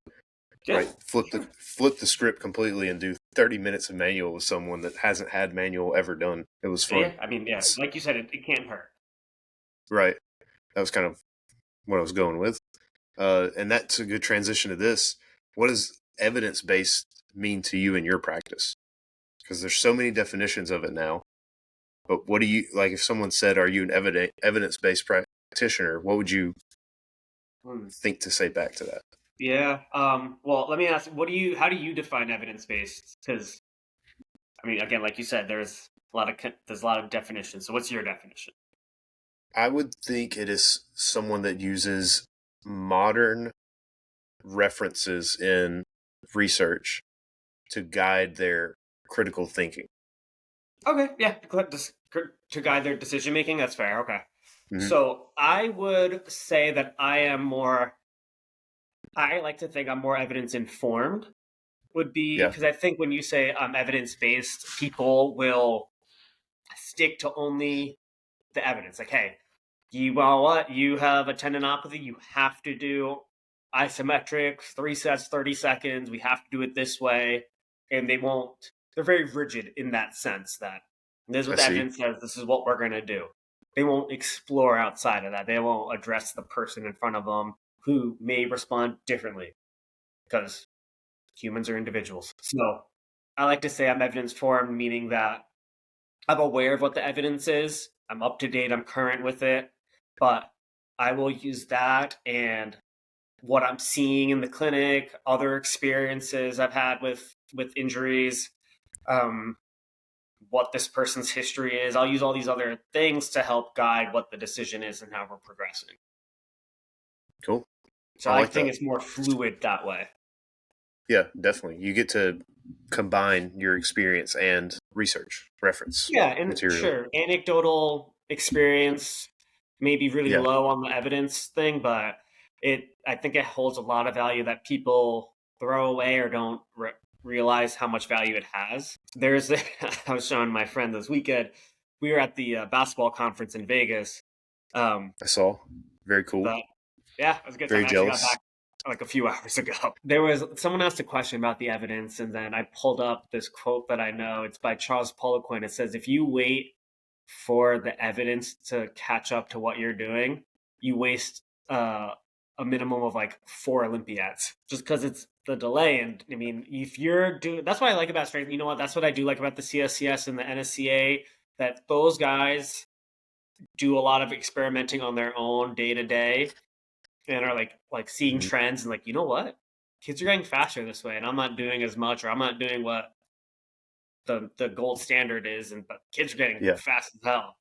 S2: yeah,
S1: Right, flip the script completely and do 30 minutes of manual with someone that hasn't had manual ever done. It was fun.
S2: yeah. I mean, yeah, like you said, it can't hurt.
S1: Right, that was kind of what I was going with. And that's a good transition to this. What does evidence based mean to you in your practice? Because there's so many definitions of it now. But what do you like? If someone said, "Are you an evidence based practitioner?" What would you
S2: Hmm.
S1: think to say back to that?
S2: Yeah. Well, let me ask. How do you define evidence based? Because I mean, again, like you said, there's a lot of definitions. So, what's your definition?
S1: I would think it is someone that uses modern references in research to guide their critical thinking.
S2: Okay, yeah, to guide their decision making. That's fair. Okay.
S1: Mm-hmm.
S2: So, I would say that I am more. I like to think I'm more evidence informed. Would be
S1: Yeah,
S2: because I think when you say evidence based, people will stick to only the evidence. Like, hey, you well, what you have a tendinopathy, you have to do isometric 3 sets, 30 seconds. We have to do it this way, and they won't. They're very rigid in that sense. That this is
S1: I
S2: what the
S1: see.
S2: evidence says. This is what we're going to do. They won't explore outside of that. They won't address the person in front of them who may respond differently because humans are individuals. So I like to say I'm evidence formed, meaning that I'm aware of what the evidence is. I'm up to date. I'm current with it. But I will use that and what I'm seeing in the clinic, other experiences I've had with injuries, um, what this person's history is. I'll use all these other things to help guide what the decision is and how we're progressing.
S1: Cool.
S2: So
S1: I
S2: I
S1: like
S2: think
S1: that.
S2: it's more fluid that way.
S1: Yeah, definitely. You get to combine your experience and research reference
S2: Yeah, and
S1: material.
S2: sure, anecdotal experience may be really
S1: Yeah,
S2: low on the evidence thing, but I think it holds a lot of value that people throw away or don't realize how much value it has. I was showing my friend this weekend. We were at the basketball conference in Vegas. Um,
S1: I saw. Very cool.
S2: but yeah, it was a good time.
S1: Very
S2: I actually got
S1: jealous.
S2: back like a few hours ago. There was someone asked a question about the evidence, and then I pulled up this quote that I know. It's by Charles Poliquin. It says, "If you wait for the evidence to catch up to what you're doing, you waste a minimum of like 4 Olympiads just because it's the delay. And I mean, if you're doing, that's what I like about strength. You know what? That's what I do like about the CSCS and the NSCA, that those guys do a lot of experimenting on their own day to day and are like seeing
S1: Mhm.
S2: trends and like, you know what? Kids are getting faster this way, and I'm not doing as much, or I'm not doing what the gold standard is, and but kids are getting
S1: Yeah,
S2: fast as hell.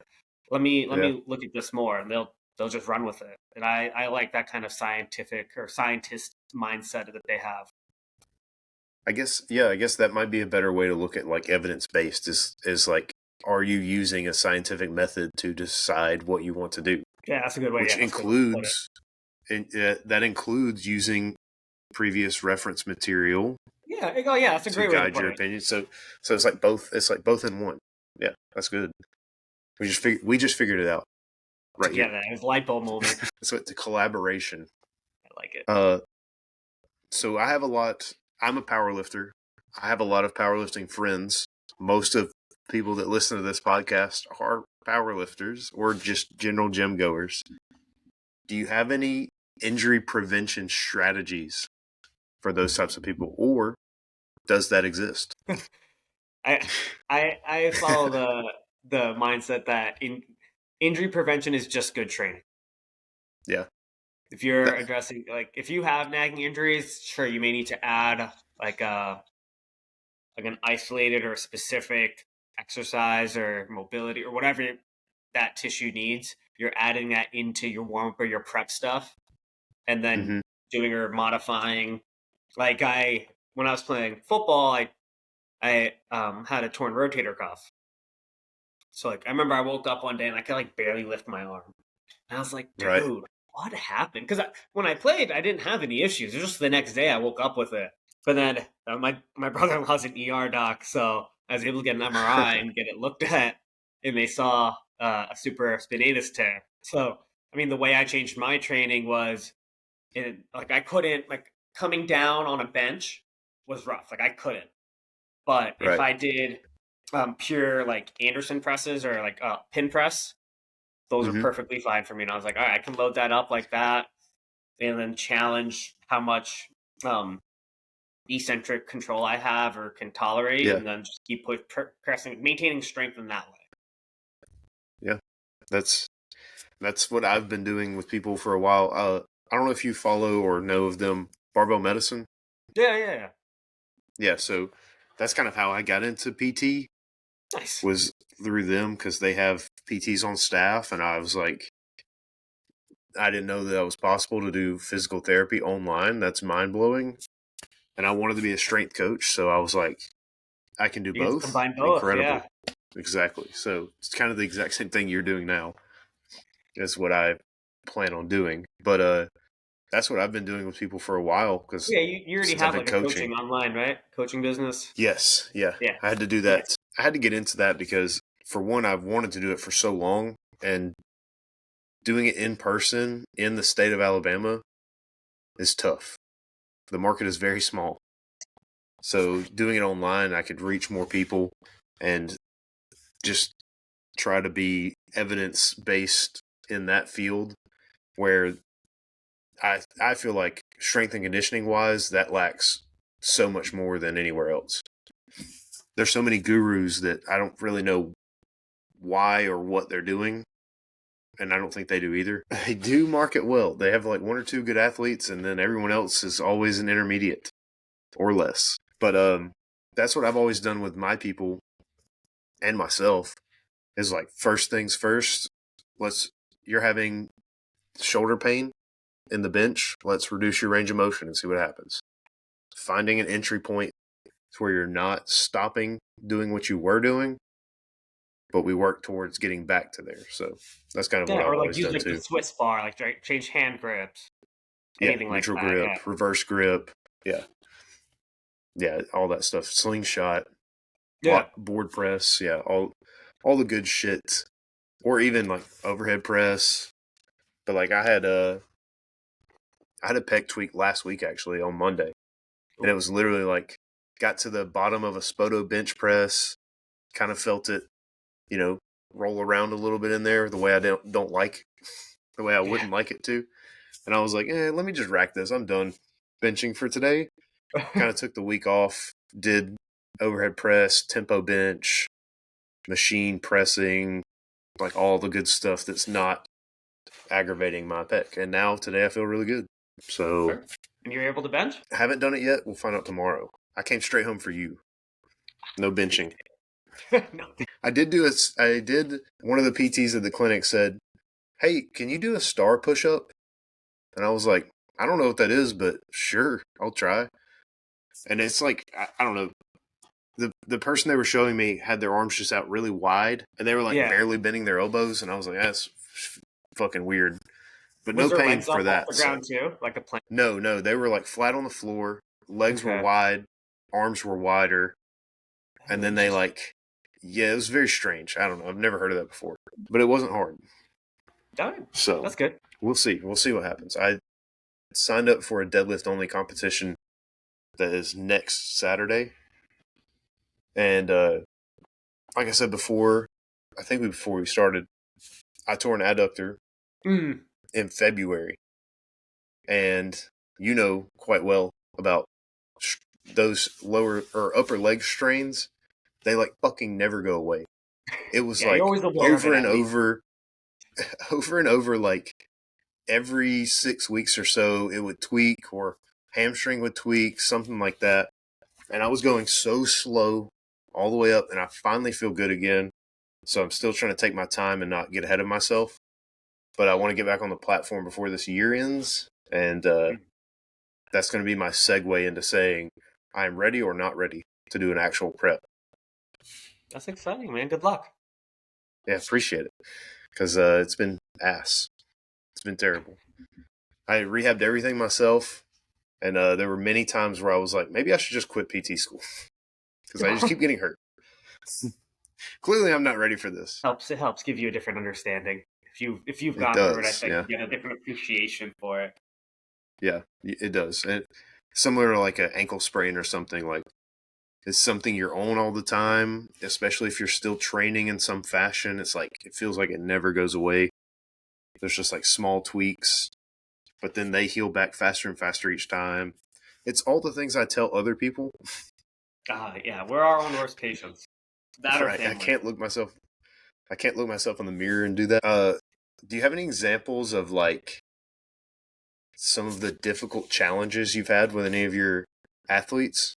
S2: Let
S1: yeah.
S2: me look at this more, and they'll just run with it. And I like that kind of scientific or scientist mindset that they have.
S1: I guess, yeah, I guess that might be a better way to look at like evidence based is like, are you using a scientific method to decide what you want to do?
S2: Yeah, that's a good way.
S1: Which
S2: Yeah, that's a good way to put it.
S1: includes, that includes using previous reference material
S2: Yeah, oh yeah, that's a
S1: to
S2: great way to
S1: guide
S2: put
S1: your
S2: it.
S1: opinion. So it's like both. It's like both in one. Yeah, that's good. We just figured it out right here.
S2: Together, it's light bulb moment.
S1: So it's a collaboration.
S2: I like it.
S1: Uh, so I have a lot. I'm a power lifter. I have a lot of powerlifting friends. Most of people that listen to this podcast are power lifters or just general gym goers. Do you have any injury prevention strategies for those types of people, or does that exist?
S2: I I follow the mindset that injury prevention is just good training.
S1: Yeah.
S2: If you're
S1: That,
S2: addressing, like, if you have nagging injuries, sure, you may need to add like a like an isolated or specific exercise or mobility or whatever that tissue needs. You're adding that into your warm up or your prep stuff, and then
S1: mm-hmm.
S2: doing or modifying. Like, I when I was playing football, I had a torn rotator cuff. So like I remember I woke up one day and I could like barely lift my arm. And I was like,
S1: Right.
S2: dude, what happened? Because when I played, I didn't have any issues. It was just the next day I woke up with it. But then my brother in law's an ER doc, so I was able to get an MRI and get it looked at, and they saw a supraspinatus tear. So I mean, the way I changed my training was, like, I couldn't, like, coming down on a bench was rough. Like, I couldn't. But if
S1: Right.
S2: I did pure like Anderson presses or like pin press, those are
S1: Mm-hmm.
S2: perfectly fine for me. And I was like, all right, I can load that up like that, and then challenge how much um, eccentric control I have or can tolerate,
S1: Yeah.
S2: and then just keep pressing, maintaining strength in that way.
S1: Yeah. That's that's what I've been doing with people for a while. I don't know if you follow or know of them, Barbell Medicine.
S2: Yeah, yeah, yeah.
S1: Yeah. So that's kind of how I got into PT,
S2: Nice.
S1: was through them because they have PTs on staff, and I was like, I didn't know that was possible to do physical therapy online. That's mind blowing. And I wanted to be a strength coach, so I was like, I can do
S2: You get to
S1: both.
S2: combine both.
S1: Incredible.
S2: Yeah.
S1: Exactly. So it's kind of the exact same thing you're doing now is what I plan on doing. But that's what I've been doing with people for a while because
S2: Yeah, you already
S1: since I've
S2: have
S1: been
S2: like a
S1: coaching.
S2: coaching online, right? Coaching business.
S1: Yes, yeah.
S2: Yeah.
S1: I had to do
S2: Nice.
S1: that. I had to get into that because for one, I've wanted to do it for so long, and doing it in person in the state of Alabama is tough. The market is very small. So doing it online, I could reach more people and just try to be evidence based in that field where I feel like strength and conditioning wise that lacks so much more than anywhere else. There's so many gurus that I don't really know why or what they're doing, and I don't think they do either. They do market well. They have like one or two good athletes, and then everyone else is always an intermediate or less. But that's what I've always done with my people and myself is like first things first. You're having shoulder pain in the bench. Let's reduce your range of motion and see what happens. Finding an entry point to where you're not stopping doing what you were doing, but we work towards getting back to there. So that's kind of what
S2: Yeah,
S1: I've
S2: or like
S1: always
S2: use
S1: done
S2: like the
S1: too.
S2: Swiss bar, like change hand grips,
S1: Yeah,
S2: anything like
S1: neutral
S2: that. Yeah.
S1: grip, reverse grip. Yeah, yeah, all that stuff. Slingshot,
S2: Yeah.
S1: board press. Yeah, all the good shit. Or even like overhead press. But like I had a pec tweak last week actually on Monday, and it was literally like got to the bottom of a Spoto bench press, kind of felt it, you know, roll around a little bit in there the way I don't like, the way I
S2: Yeah.
S1: wouldn't like it to. And I was like, let me just rack this. I'm done benching for today. Kind of took the week off, did overhead press, tempo bench, machine pressing, like all the good stuff that's not aggravating my pec. And now today I feel really good. So
S2: And you're able to bench?
S1: I haven't done it yet. We'll find out tomorrow. I came straight home for you. No benching.
S2: No.
S1: I did one of the PTs at the clinic said, "Hey, can you do a star push up?" And I was like, I don't know what that is, but sure, I'll try. And it's like, I don't know. The person they were showing me had their arms just out really wide, and they were like barely bending their elbows, and I was like, that's fucking weird. But
S2: Was
S1: no
S2: their
S1: pain
S2: legs
S1: for
S2: up
S1: that.
S2: off the ground too, like a plank?
S1: No, they were like flat on the floor, legs were wide, arms were wider, and then they like, it was very strange. I don't know. I've never heard of that before, but it wasn't hard.
S2: Darn.
S1: So
S2: That's good.
S1: We'll see. We'll see what happens. I signed up for a deadlift only competition that is next Saturday. And like I said before, I think before we started, I tore an adductor in February. And you know quite well about those lower or upper leg strains. They like fucking never go away. It was like over and over, over and over, like every 6 weeks or so, it would tweak, or hamstring would tweak, something like that. And I was going so slow all the way up, and I finally feel good again. So I'm still trying to take my time and not get ahead of myself. But I want to get back on the platform before this year ends. And that's going to be my segue into saying I'm ready or not ready to do an actual prep.
S2: That's exciting, man. Good luck.
S1: Yeah, appreciate it. Because it's been ass. It's been terrible. I rehabbed everything myself. And there were many times where I was like, maybe I should just quit PT school. Because I just keep getting hurt. Clearly, I'm not ready for this.
S2: It helps give you a different understanding. If you've gone through it, I think you get a different appreciation for it.
S1: Yeah, it does. And similar to like an ankle sprain or something, like it's something you're on all the time, especially if you're still training in some fashion. It's like it feels like it never goes away. There's just like small tweaks, but then they heal back faster and faster each time. It's all the things I tell other people.
S2: Yeah, we're our own worst patients. That or family.
S1: I can't look myself in the mirror and do that. Do you have any examples of like some of the difficult challenges you've had with any of your athletes,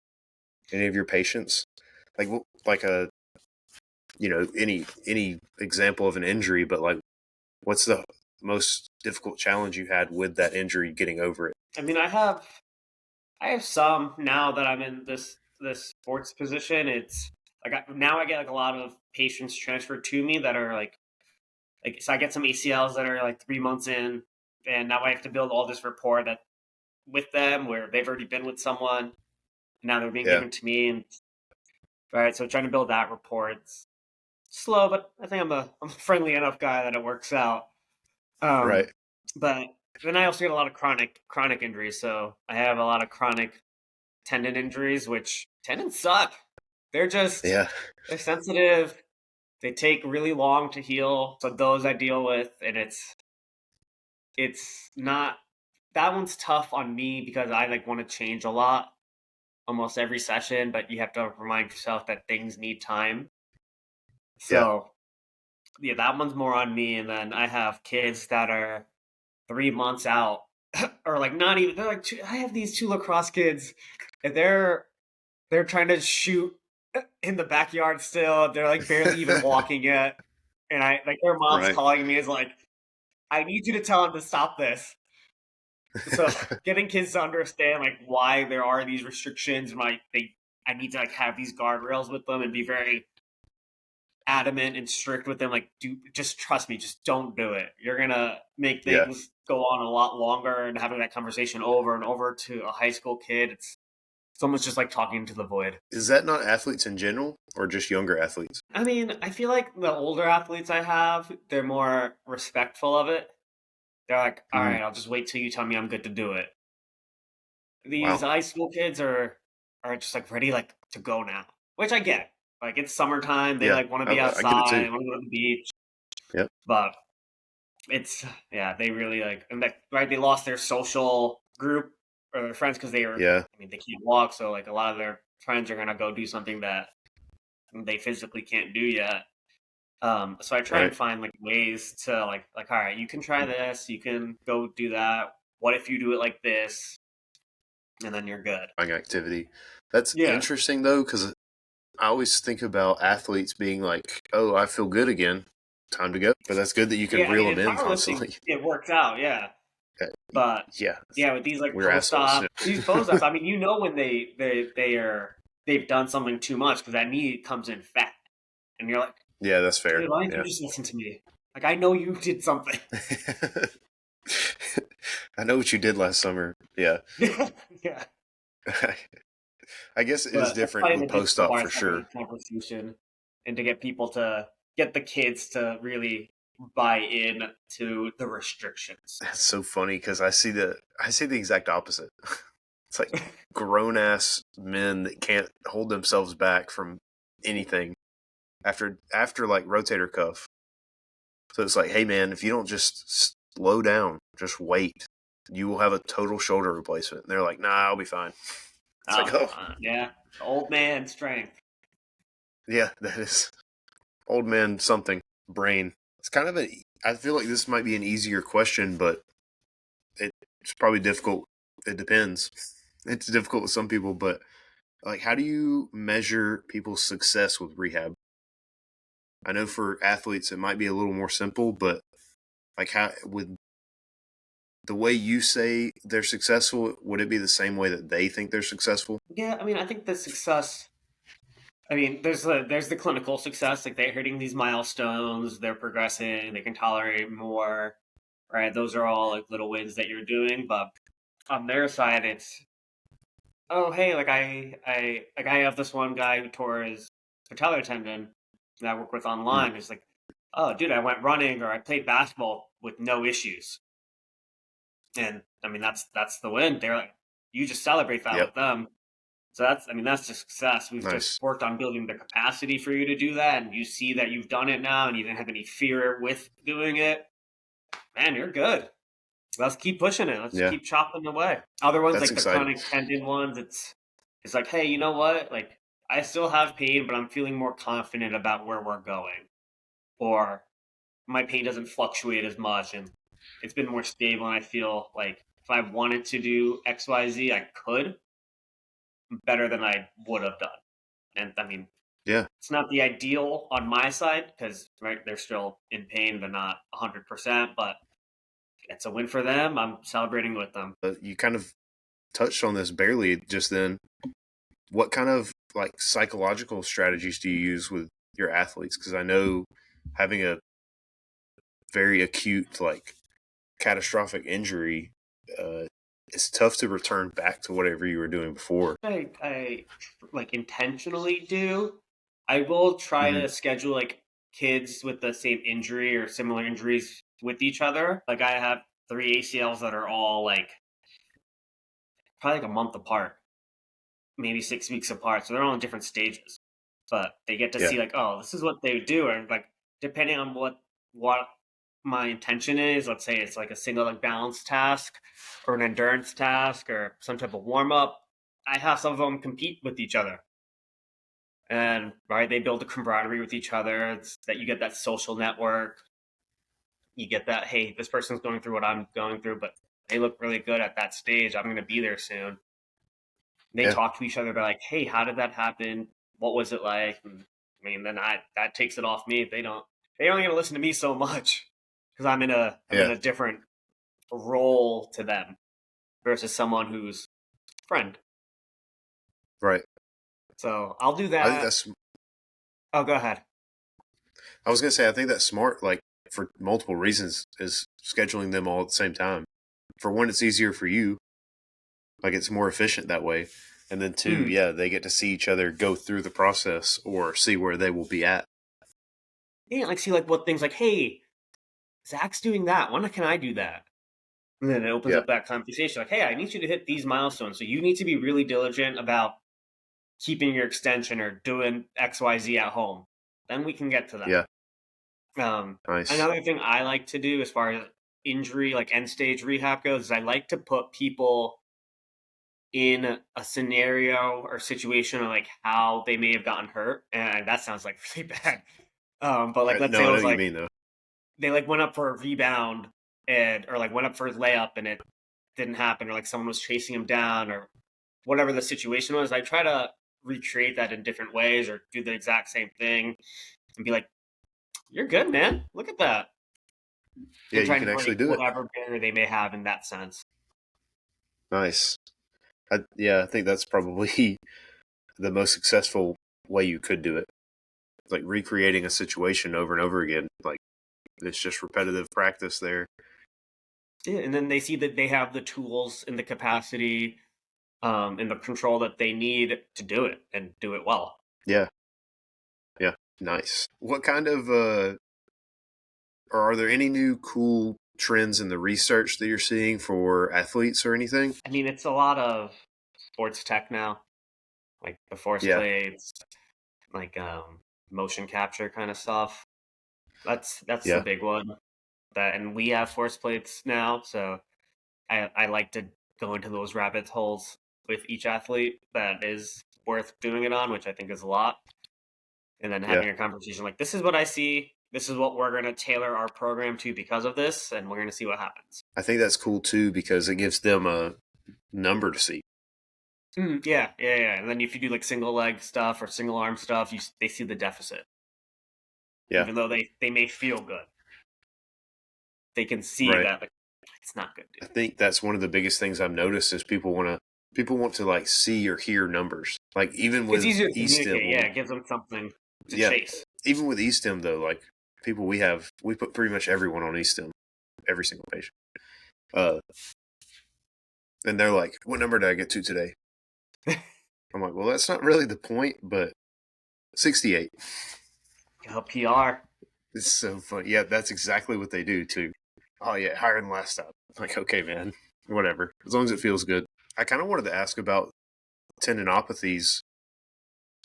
S1: any of your patients? Like a, any example of an injury, but like, what's the most difficult challenge you had with that injury, getting over it?
S2: I mean, I have some now that I'm in this sports position. It's like now I get like a lot of patients transferred to me that are like so I get some ACLs that are like 3 months in, and now I have to build all this rapport that with them where they've already been with someone, and now they're being given to me, and so trying to build that rapport. It's slow, but I think I'm a friendly enough guy that it works out.
S1: Right.
S2: But then I also get a lot of chronic injuries, so I have a lot of chronic tendon injuries, which tendons suck. They're just they're sensitive. They take really long to heal. So those I deal with, and it's not, that one's tough on me because I like want to change a lot almost every session, but you have to remind yourself that things need time. So yeah, that one's more on me. And then I have kids that are 3 months out, or like not even, they're like I have these 2 lacrosse kids, and they're trying to shoot in the backyard still. They're like barely even walking yet. And I like their mom's calling me is like, I need you to tell them to stop this. So getting kids to understand like why there are these restrictions, and I need to like have these guardrails with them and be very adamant and strict with them. Like, just trust me, just don't do it. You're gonna make things go on a lot longer, and having that conversation over and over to a high school kid, it's almost just like talking to the void.
S1: Is that not athletes in general, or just younger athletes?
S2: I mean, I feel like the older athletes I have, they're more respectful of it. They're like, all right, I'll just wait till you tell me I'm good to do it. These high school kids are just like ready like to go now, which I get. Like it's summertime, they like want to be outside, want to go to the beach.
S1: Yep.
S2: But it's they really and right, they lost their social group or their friends because
S1: Yeah,
S2: they can't walk, so like a lot of their friends are gonna go do something that they physically can't do yet. So I try and
S1: right.
S2: find like ways to all right, you can try this, you can go do that. What if you do it like this, and then you're good.
S1: Activity. That's
S2: Yeah,
S1: interesting though, because I always think about athletes being like, "Oh, I feel good again, time to go." But that's good that you can
S2: yeah. I
S1: reel
S2: mean,
S1: them
S2: in
S1: in
S2: powerlifting,
S1: constantly.
S2: it works out. Yeah, but
S1: Yeah,
S2: yeah, with these like
S1: we're
S2: post
S1: assholes.
S2: op, these post ops, I mean, you know when they've done something too much because that knee comes in fat, and you're like,
S1: Yeah, that's fair.
S2: dude, why didn't you
S1: Yeah.
S2: just listen to me? Like I know you did something.
S1: I know what you did last summer. Yeah.
S2: Yeah,
S1: I guess it is
S2: but that's
S1: different
S2: probably
S1: with
S2: the gist
S1: post
S2: of
S1: op
S2: why I
S1: for
S2: started
S1: sure.
S2: this conversation, and to get people to get the kids to really buy in to the restrictions.
S1: That's so funny because I see the exact opposite. It's like grown ass men that can't hold themselves back from anything after like rotator cuff. So it's like, hey man, if you don't just slow down, just wait, you will have a total shoulder replacement. And they're like, nah, I'll be fine. It's like,
S2: Oh,
S1: oh
S2: yeah, old man strength.
S1: yeah, that is old man something brain. It's kind of a. I feel like this might be an easier question, but it's probably difficult. It depends. It's difficult with some people, but like, how do you measure people's success with rehab? I know for athletes it might be a little more simple, but like how with the way you say they're successful, would it be the same way that they think they're successful?
S2: Yeah, I mean, I think the success. I mean, there's the clinical success, like they're hitting these milestones, they're progressing, they can tolerate more, right? Those are all like little wins that you're doing. But on their side, it's oh hey, I have this one guy who tore his patellar tendon that I work with
S1: Mm,
S2: online. He's like, oh dude, I went running or I played basketball with no issues, and I mean that's the win. They're like, you just celebrate that
S1: yep,
S2: with them. So that's just success. We've just
S1: nice.
S2: worked on building the capacity for you to do that, and you see that you've done it now, and you didn't have any fear with doing it. Man, you're good. Let's keep pushing it. Let's
S1: Yeah,
S2: keep chopping away. Other ones
S1: that's
S2: like the
S1: exciting.
S2: chronic tendon ones, it's like, hey, you know what? Like I still have pain, but I'm feeling more confident about where we're going, or my pain doesn't fluctuate as much, and it's been more stable. And I feel like if I wanted to do X, Y, Z, I could better than I would have done. And I mean,
S1: Yeah,
S2: it's not the ideal on my side because right they're still in pain, they're not 100%, but it's a win for them. I'm celebrating with them.
S1: you kind of touched on this barely just then. What kind of like psychological strategies do you use with your athletes? Because I know having a very acute, like catastrophic injury, it's tough to return back to whatever you were doing before.
S2: I like intentionally do. I will try
S1: Hmm.
S2: to schedule like kids with the same injury or similar injuries with each other. Like I have three ACLs that are all like probably like a month apart, maybe 6 weeks apart. So they're all in different stages. But they get to
S1: Yeah,
S2: see like, oh, this is what they do, and like depending on what my intention is, let's say it's like a single like balance task or an endurance task or some type of warm up. I have some of them compete with each other, and right, they build a camaraderie with each other. It's that you get that social network. You get that hey, this person's going through what I'm going through, but they look really good at that stage. I'm going to be there soon. They
S1: yeah,
S2: talk to each other. They're like, "Hey, how did that happen? What was it like?" And, I mean, then I that takes it off me. They only going to listen to me so much because I'm in
S1: yeah.
S2: a different role to them versus someone who's friend.
S1: Right.
S2: So I'll do
S1: I think
S2: that.
S1: that's.
S2: Oh, go ahead.
S1: I was gonna say I think that's smart. Like for multiple reasons, is scheduling them all at the same time. For one, it's easier for you. Like it's more efficient that way. And then two,
S2: Mm.
S1: yeah, they get to see each other go through the process or see where they will be at.
S2: Yeah, like see like what things like, hey, Zach's doing that. When can I do that? And then it opens
S1: Yeah,
S2: up that conversation like, hey, I need you to hit these milestones. So you need to be really diligent about keeping your extension or doing XYZ at home. Then we can get to that.
S1: yeah. Nice.
S2: Another thing I like to do as far as injury, like end stage rehab goes, is I like to put people in a scenario or situation of like how they may have gotten hurt. And that sounds like really bad. But like, let's say
S1: No,
S2: it
S1: I know
S2: was
S1: what you
S2: like
S1: mean though.
S2: they like went up for a rebound or like went up for a layup and it didn't happen, or like someone was chasing him down or whatever the situation was. I try to recreate that in different ways or do the exact same thing and be like, "You're good, man. Look at that."
S1: Yeah,
S2: And
S1: you
S2: trying
S1: can
S2: to
S1: actually
S2: break
S1: do it.
S2: whatever barrier they may have in that sense.
S1: Nice. I think that's probably the most successful way you could do it. Like recreating a situation over and over again. Like it's just repetitive practice there.
S2: Yeah, and then they see that they have the tools and the capacity and the control that they need to do it and do it well.
S1: Yeah. Yeah. Nice. What kind of or are there any new cool trends in the research that you're seeing for athletes or anything?
S2: I mean, it's a lot of sports tech now, like the force
S1: Yeah.
S2: plates, like motion capture kind of stuff. That's the
S1: Yeah.
S2: big one. That and we have force plates now, so I like to go into those rabbit holes with each athlete that is worth doing it on, which I think is a lot. And then
S1: Yeah.
S2: having a conversation like, this is what I see. This is what we're going to tailor our program to because of this, and we're going to see what happens.
S1: I think that's cool too because it gives them a number to see.
S2: Yeah. And then if you do like single leg stuff or single arm stuff, they see the deficit,
S1: Yeah.
S2: even though they may feel good. They can see
S1: Right.
S2: that like, it's not good,
S1: I
S2: dude.
S1: think that's one of the biggest things I've noticed is people want to like see or hear numbers. Like even
S2: It's
S1: with
S2: easier to communicate.
S1: eSTEM,
S2: Yeah, it gives them something to
S1: yeah,
S2: chase.
S1: even with eSTEM though, like we put pretty much everyone on eSTEM, every single patient. Uh, and they're like, "What number did I get to today?" I'm like, "Well, that's not really the point, but 68."
S2: PR.
S1: It's so funny. Yeah, that's exactly what they do too. Oh yeah, higher than last time. Like, okay, man, whatever. As long as it feels good. I kind of wanted to ask about tendinopathies.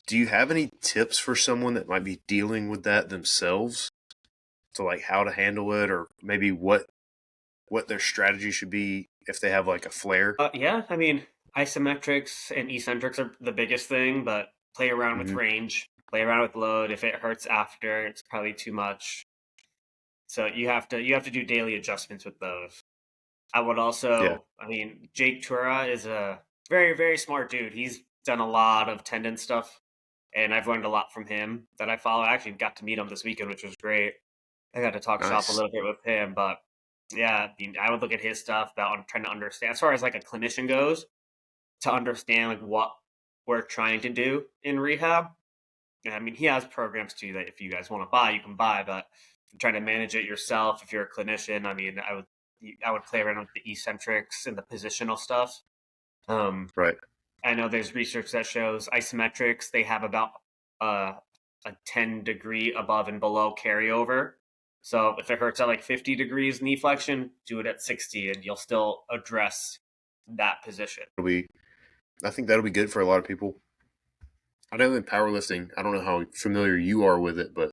S1: Do you have any tips for someone that might be dealing with that themselves? To like how to handle it, or maybe what their strategy should be if they have like a flare?
S2: Yeah, I mean, isometrics and eccentrics are the biggest thing, but play around with
S1: Mm-hmm.
S2: range, play around with load. If it hurts after, it's probably too much. So you have to do daily adjustments with those. I would
S1: Yeah,
S2: also, I mean, Jake Tura is a very, very smart dude. He's done a lot of tendon stuff, and I've learned a lot from him that I follow. I actually got to meet him this weekend, which was great. I got to talk shop a
S1: nice.
S2: little bit with him, but yeah, I mean, I would look at his stuff about trying to understand as far as like a clinician goes to understand like what we're trying to do in rehab. I mean, he has programs too that if you guys want to buy, you can buy, but trying to manage it yourself if you're a clinician. I mean, I would play around with the eccentrics and the positional stuff. Um,
S1: Right.
S2: I know there's research that shows isometrics they have about uh, a 10-degree above and below carryover. So if it hurts at like 50 degrees knee flexion, do it at 60, and you'll still address that position.
S1: It'll be. I think that'll be good for a lot of people. I know in powerlifting, I don't know how familiar you are with it, but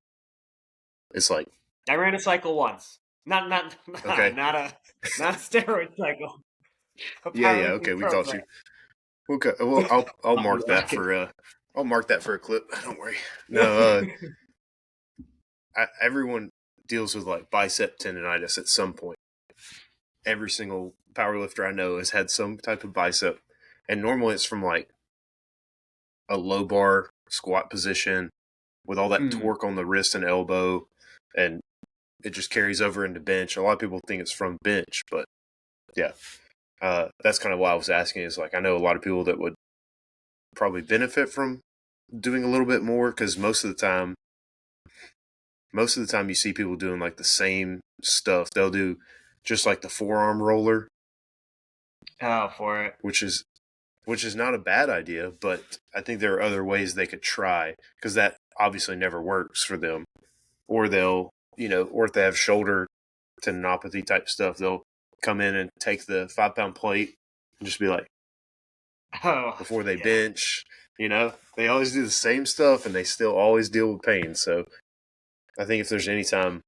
S1: it's like
S2: I ran a cycle once. Not
S1: okay,
S2: not a steroid cycle. A
S1: yeah,
S2: powerlifting
S1: okay, we got
S2: program.
S1: you. Okay, well, I'll
S2: Not
S1: mark
S2: really
S1: that
S2: like it.
S1: for I'll mark that for a clip. Don't worry. No, everyone deals with like bicep tendonitis at some point. Every single powerlifter I know has had some type of bicep, and normally it's from like a low bar squat position with all that
S2: Mm.
S1: torque on the wrist and elbow, and it just carries over into bench. A lot of people think it's from bench, but yeah, that's kind of why I was asking. Is like I know a lot of people that would probably benefit from doing a little bit more because most of the time you see people doing like the same stuff. They'll do just like the forearm roller,
S2: Oh, for it.
S1: which is not a bad idea, but I think there are other ways they could try because that obviously never works for them. Or they'll, or if they have shoulder tendinopathy type stuff, they'll come in and take the 5 pound plate and just be like,
S2: Oh,
S1: before they
S2: yeah.
S1: bench, they always do the same stuff and they still always deal with pain. So I think if there's any time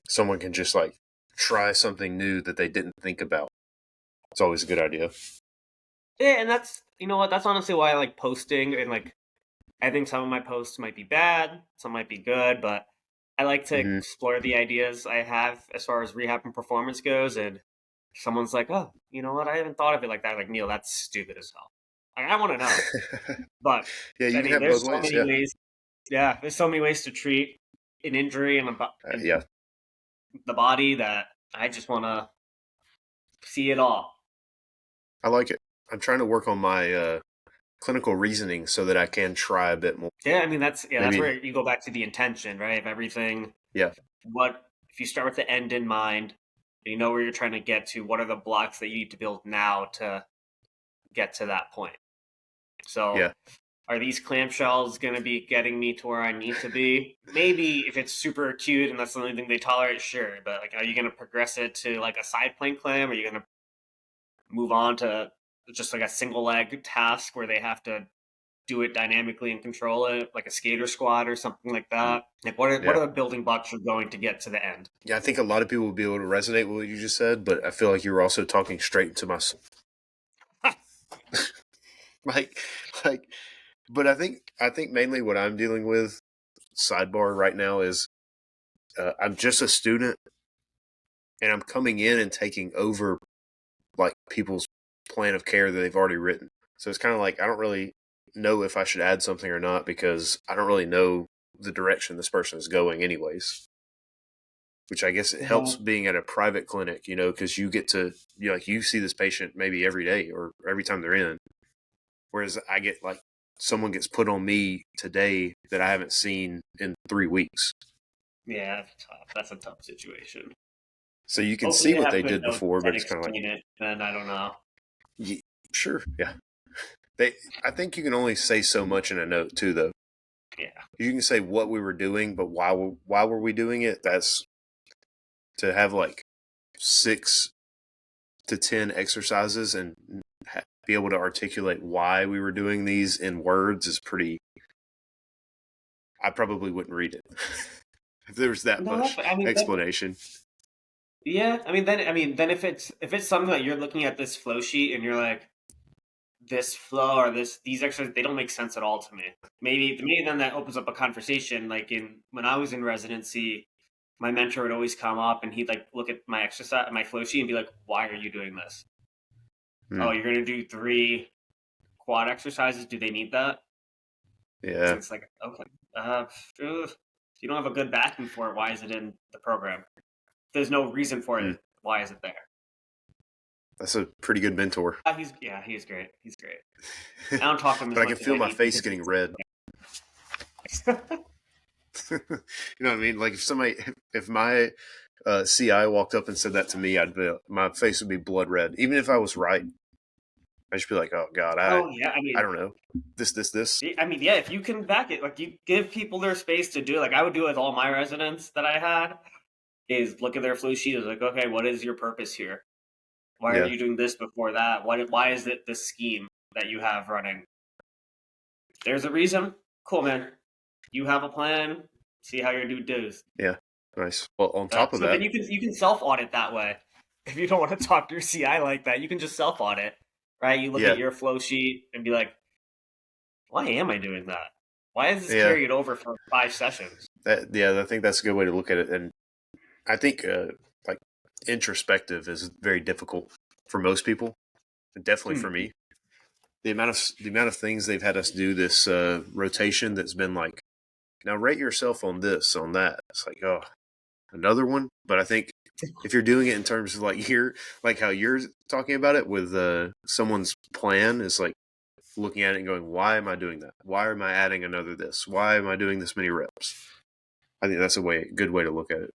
S1: someone can just like try something new that they didn't think about. It's always a good idea.
S2: Yeah, and that's what that's honestly why I like posting, and like I think some of my posts might be bad, some might be good, but I like to
S1: Mm-hmm.
S2: explore the ideas I have as far as rehab and performance goes. And someone's like, "Oh, you know what? I haven't thought of it like that." Like, Neil, that's stupid as hell. Like, I want to know, but
S1: Yeah, you
S2: I
S1: can
S2: mean,
S1: have
S2: there's
S1: both
S2: so
S1: ways.
S2: many
S1: Yeah,
S2: ways. Yeah, there's so many ways to treat an injury in
S1: yeah,
S2: the body that I just want to see it all.
S1: I like it. I'm trying to work on my clinical reasoning so that I can try a bit more.
S2: Yeah, I mean that's
S1: Maybe,
S2: where you go back to the intention, right? Of everything.
S1: yeah,
S2: What if you start with the end in mind? You know where you're trying to get to. What are the blocks that you need to build now to get to that point? So,
S1: yeah,
S2: are these clamshells going to be getting me to where I need to be? Maybe if it's super acute and that's the only thing they tolerate, sure. But like, are you going to progress it to like a side plank clam? Are you going to move on to just like a single leg task where they have to do it dynamically and control it, like a skater squat or something like that? Like, what
S1: yeah.
S2: are the building blocks you're going to get to the end?
S1: Yeah, I think a lot of people will be able to resonate with what you just said, but I feel like you were also talking straight into my like, like. But I think mainly what I'm dealing with, sidebar right now, is I'm just a student and I'm coming in and taking over like people's plan of care that they've already written. So it's kind of like I don't really know if I should add something or not because I don't really know the direction this person is going, anyways. Which I guess it helps
S2: Yeah.
S1: being at a private clinic, because you get to you see this patient maybe every day or every time they're in. Whereas I get like someone gets put on me today that I haven't seen in 3 weeks.
S2: Yeah, that's tough. That's a tough situation.
S1: So you can
S2: Hopefully
S1: see
S2: they
S1: what
S2: have
S1: they
S2: good
S1: did
S2: notes
S1: before,
S2: that
S1: but it's kind of like,
S2: explain it. Then I don't know.
S1: sure, yeah. I think you can only say so much in a note too, though.
S2: Yeah.
S1: You can say what we were doing, but why were we doing it? That's to have like 6 to 10 exercises and be able to articulate why we were doing these in words is pretty. I probably wouldn't read it if there was that
S2: No,
S1: much
S2: but I mean,
S1: explanation.
S2: yeah. I mean, then if it's something that you're looking at this flow sheet and you're like, this flow or these exercises, they don't make sense at all to me. Maybe then that opens up a conversation. Like in when I was in residency, my mentor would always come up and he'd like look at my exercise, my flow sheet, and be like, "Why are you doing this?
S1: Hmm.
S2: Oh, you're gonna do 3 quad exercises. Do they need that?" And
S1: Yeah.
S2: it's like, okay, if you don't have a good backing for it, why is it in the program? If there's no reason for
S1: Hmm.
S2: it. Why is it there?
S1: That's a pretty good mentor.
S2: He's great. He's great. I don't talk to him
S1: But
S2: as
S1: I can
S2: much as
S1: feel
S2: I
S1: my
S2: need to
S1: face
S2: because
S1: getting red.
S2: he's.
S1: You know what I mean? Like if my CI walked up and said that to me, my face would be blood red. Even if I was right, I'd just be like, oh God,
S2: Oh yeah,
S1: I don't know. This.
S2: I mean, yeah. If you can back it, like you give people their space to do it. Like I would do with all my residents that I had. Is look at their flow sheet. Is like, okay, what is your purpose here? Why are
S1: Yeah.
S2: you doing this before that? Why is it this scheme that you have running? There's a reason. Cool, man. You have a plan. See how your dude does.
S1: Yeah. Nice. Well, on top of
S2: So then
S1: that,
S2: you can self audit that way. If you don't want to talk to your CI like that, you can just self audit, right? You look at
S1: yeah,
S2: your flow sheet and be like, why am I doing that? Why is this
S1: yeah,
S2: carried over for 5 sessions?
S1: I think that's a good way to look at it. And I think like introspective is very difficult for most people. Definitely for
S2: Hmm.
S1: me. The amount of things they've had us do this rotation that's been like, now rate yourself on this, on that. It's like, oh, another one. But I think if you're doing it in terms of like how you're talking about it with someone's plan, is like looking at it and going, why am I doing that? Why am I adding another this? Why am I doing this many reps? I think that's good way to look at it.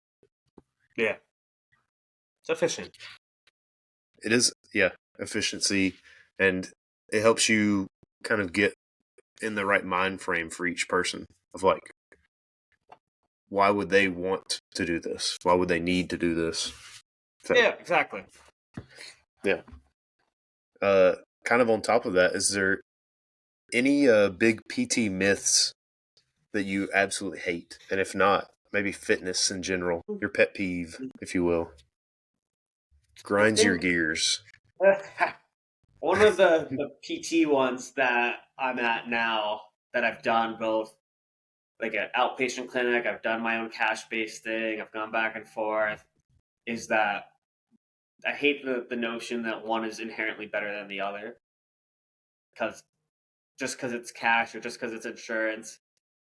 S2: Yeah, it's efficient.
S1: It is, yeah, efficiency, and it helps you kind of get in the right mind frame for each person of like, why would they want to do this? Why would they need to do this? So,
S2: Yeah, exactly.
S1: yeah. Kind of on top of that, is there any big PT myths that you absolutely hate? And if not, maybe fitness in general, your pet peeve, if you will,
S2: I
S1: grinds your
S2: think
S1: gears.
S2: one of the PT ones that I'm at now that I've done both like an outpatient clinic, I've done my own cash based thing, I've gone back and forth, is that I hate the notion that one is inherently better than the other. Because just because it's cash or just because it's insurance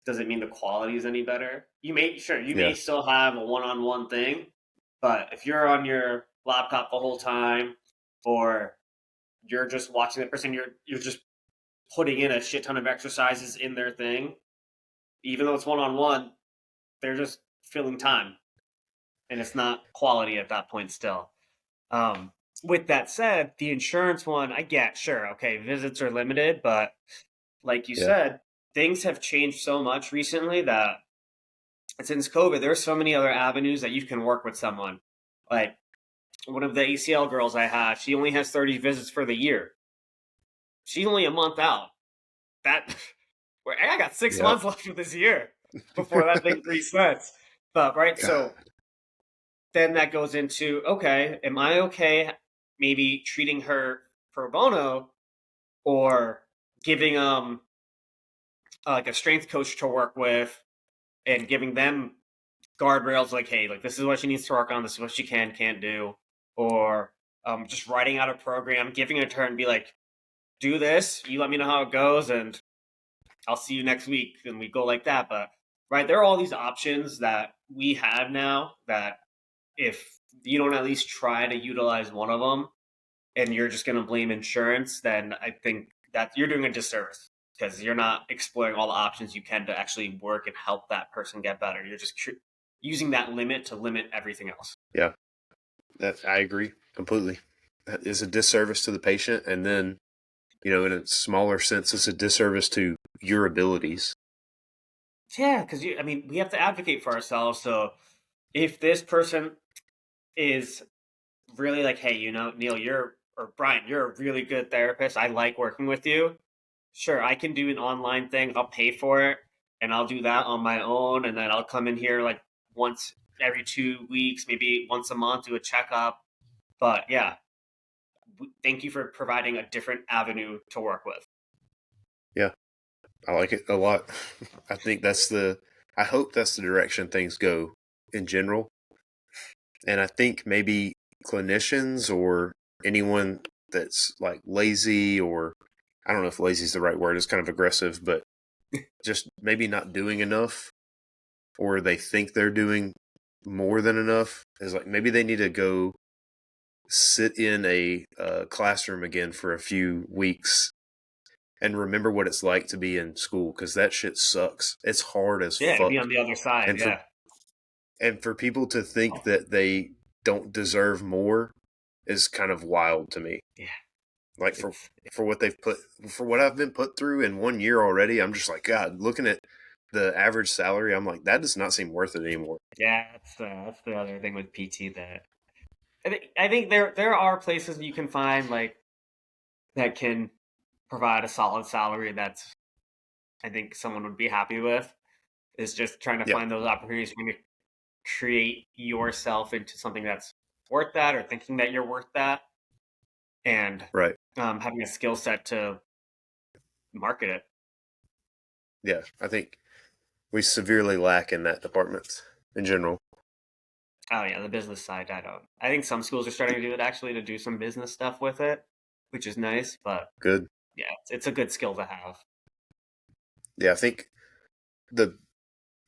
S2: doesn't mean the quality is any better. You may
S1: Yeah,
S2: still have a one-on-one thing, but if you're on your laptop the whole time, or you're just watching the person, you're just putting in a shit ton of exercises in their thing, even though it's one-on-one, they're just filling time, and it's not quality at that point still. Um, with that said, the insurance one, I get, sure, okay, visits are limited, but like you
S1: yeah,
S2: said, things have changed so much recently that since COVID, there's so many other avenues that you can work with someone. Like one of the ACL girls I had, she only has 30 visits for the year. She's only a month out. That where I got 6 months
S1: yep.
S2: left of this year before that thing resets. But right,
S1: God,
S2: so then that goes into, okay, am I okay maybe treating her pro bono or giving like a strength coach to work with and giving them guardrails like, hey, like this is what she needs to work on, this is what she can't do, or just writing out a program, giving it to her and be like, do this, you let me know how it goes, and I'll see you next week, and we go like that. But right, there are all these options that we have now that if you don't at least try to utilize one of them and you're just going to blame insurance, then I think that you're doing a disservice because you're not exploring all the options you can to actually work and help that person get better. You're just using that limit to limit everything else.
S1: yeah, that I agree completely. That is a disservice to the patient, and then in a smaller sense, it's a disservice to your abilities.
S2: Yeah, because I mean, we have to advocate for ourselves. So if this person is really like, hey, Neil, or Brian, you're a really good therapist. I like working with you. Sure, I can do an online thing. I'll pay for it and I'll do that on my own. And then I'll come in here like once every 2 weeks, maybe once a month, do a checkup. But yeah, thank you for providing a different avenue to work with.
S1: Yeah, I like it a lot. I think I hope that's the direction things go in general. And I think maybe clinicians or anyone that's like lazy, or I don't know if lazy is the right word, it's kind of aggressive, but just maybe not doing enough, or they think they're doing more than enough, is like maybe they need to go sit in a classroom again for a few weeks and remember what it's like to be in school, because that shit sucks. It's hard as
S2: Yeah, be
S1: fuck.
S2: on the other side.
S1: And
S2: Yeah.
S1: for people to think that they don't deserve more is kind of wild to me.
S2: Yeah.
S1: Like
S2: It's
S1: for what they've put for what I've been put through in 1 year already, I'm just like, God, looking at the average salary, I'm like, that does not seem worth it anymore.
S2: yeah, that's the other thing with PT that I think there are places you can find like that can provide a solid salary that's I think someone would be happy with. Is just trying to
S1: Yeah,
S2: find those opportunities when you create yourself into something that's worth that or thinking that you're worth that and
S1: right.
S2: having a skill set to market it.
S1: Yeah, I think we severely lack in that department in general.
S2: Oh yeah, the business side, I don't. I think some schools are starting to do it actually to do some business stuff with it, which is nice. But
S1: Good.
S2: yeah, it's a good skill to have.
S1: Yeah, I think the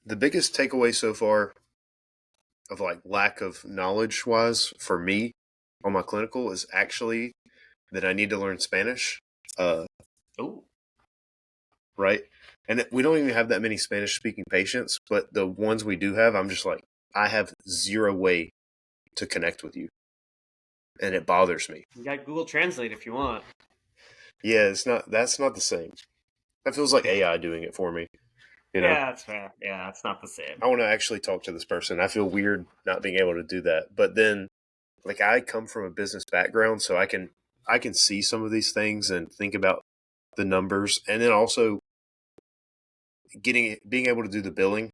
S1: the biggest takeaway so far of like lack of knowledge wise for me on my clinical is actually that I need to learn Spanish. Uh,
S2: Oh,
S1: right? And we don't even have that many Spanish speaking patients, but the ones we do have, I'm just like, I have zero way to connect with you. And it bothers me.
S2: you got Google Translate if you want.
S1: Yeah, that's not the same. That feels like AI doing it for me, you know?
S2: Yeah, that's fair. Yeah, it's not the same.
S1: I want to actually talk to this person. I feel weird not being able to do that. But then like I come from a business background, so I can see some of these things and think about the numbers, and then also being able to do the billing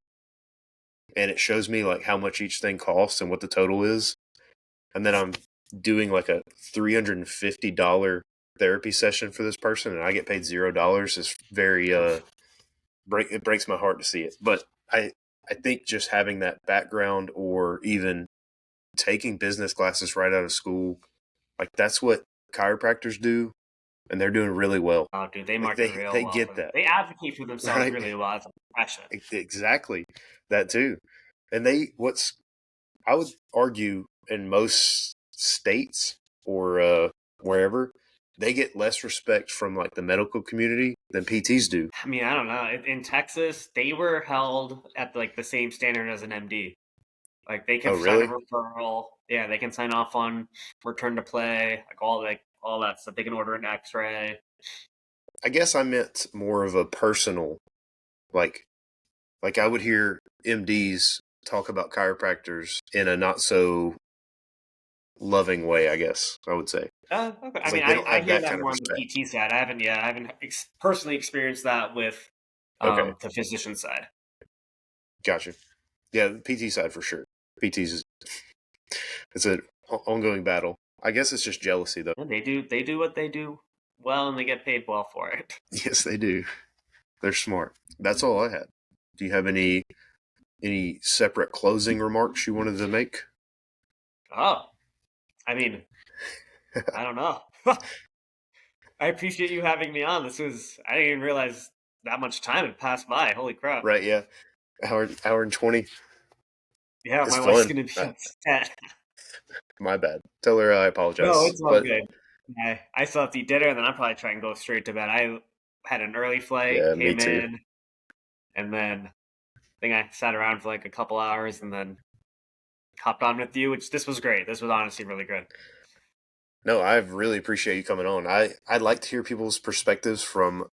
S1: and it shows me like how much each thing costs and what the total is. And then I'm doing like a $350 therapy session for this person and I get paid $0. It's very, it breaks my heart to see it. But I think just having that background or even taking business classes right out of school, like that's what chiropractors do. And they're doing really well.
S2: Oh, dude, they
S1: Like
S2: market real
S1: they
S2: well.
S1: get that.
S2: They advocate for themselves
S1: Right?
S2: really well as a profession.
S1: Exactly. That too. And I would argue in most states or wherever, they get less respect from like the medical community than PTs do.
S2: I mean, I don't know. In Texas, they were held at like the same standard as an MD. Like they
S1: Oh,
S2: can sign a
S1: really?
S2: referral. Yeah, they can sign off on return to play, all that stuff. They can order an X-ray.
S1: I guess I meant more of a personal, like I would hear MDs talk about chiropractors in a not so loving way, I guess I would say.
S2: Okay. I
S1: It's
S2: mean,
S1: like they don't
S2: I
S1: have
S2: hear
S1: that
S2: that
S1: kind of
S2: more on the
S1: respect.
S2: PT side. I haven't personally experienced that with
S1: Okay,
S2: the physician side.
S1: gotcha. Yeah, the PT side for sure. PTs is it's an ongoing battle. I guess it's just jealousy though.
S2: Yeah, they do what they do well, and they get paid well for it.
S1: Yes, they do. They're smart. That's all I had. Do you have any separate closing remarks you wanted to make?
S2: Oh, I mean, I don't know. I appreciate you having me on. I didn't even realize that much time had passed by. Holy crap.
S1: Right, yeah. Hour and 20.
S2: Yeah,
S1: It's
S2: my wife's
S1: fun.
S2: gonna be upset.
S1: My bad. Tell her I
S2: No,
S1: apologize.
S2: it's all
S1: But
S2: good. I still have to eat dinner, and then I'll probably try and go straight to bed. I had an early flight,
S1: yeah, me
S2: came
S1: too.
S2: in, and then I think I sat around for like a couple hours, and then hopped on with you. Which this was great. This was honestly really good.
S1: No, I really appreciate you coming on. I'd like to hear people's perspectives from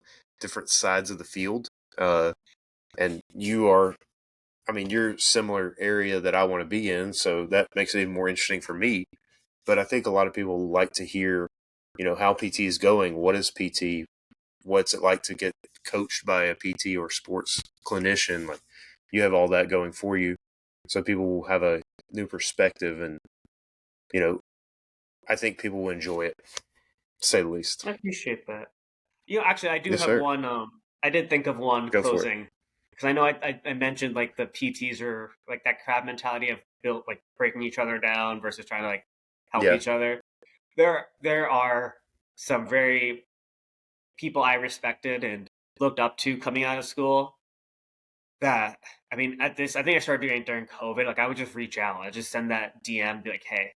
S1: different sides of the field. And you're similar area that I want to be in, so that makes it even more interesting for me. But I think a lot of people like to hear, how PT is going. What is PT? What's it like to get coached by a PT or sports clinician? Like you have all that going for you, so people will have a new perspective, and you know, I think people will enjoy it, to say the least.
S2: I appreciate that. Actually, I do
S1: Yes,
S2: have
S1: sir.
S2: one. I did think of one
S1: Go for it.
S2: closing because I know I mentioned like the PTs are like that crab mentality of built like breaking each other down versus trying to like help
S1: Yeah,
S2: each other. There are some very people I respected and looked up to coming out of school that I mean at this I think I started doing it during COVID. Like I would just reach out. I just send that DM, be like, hey,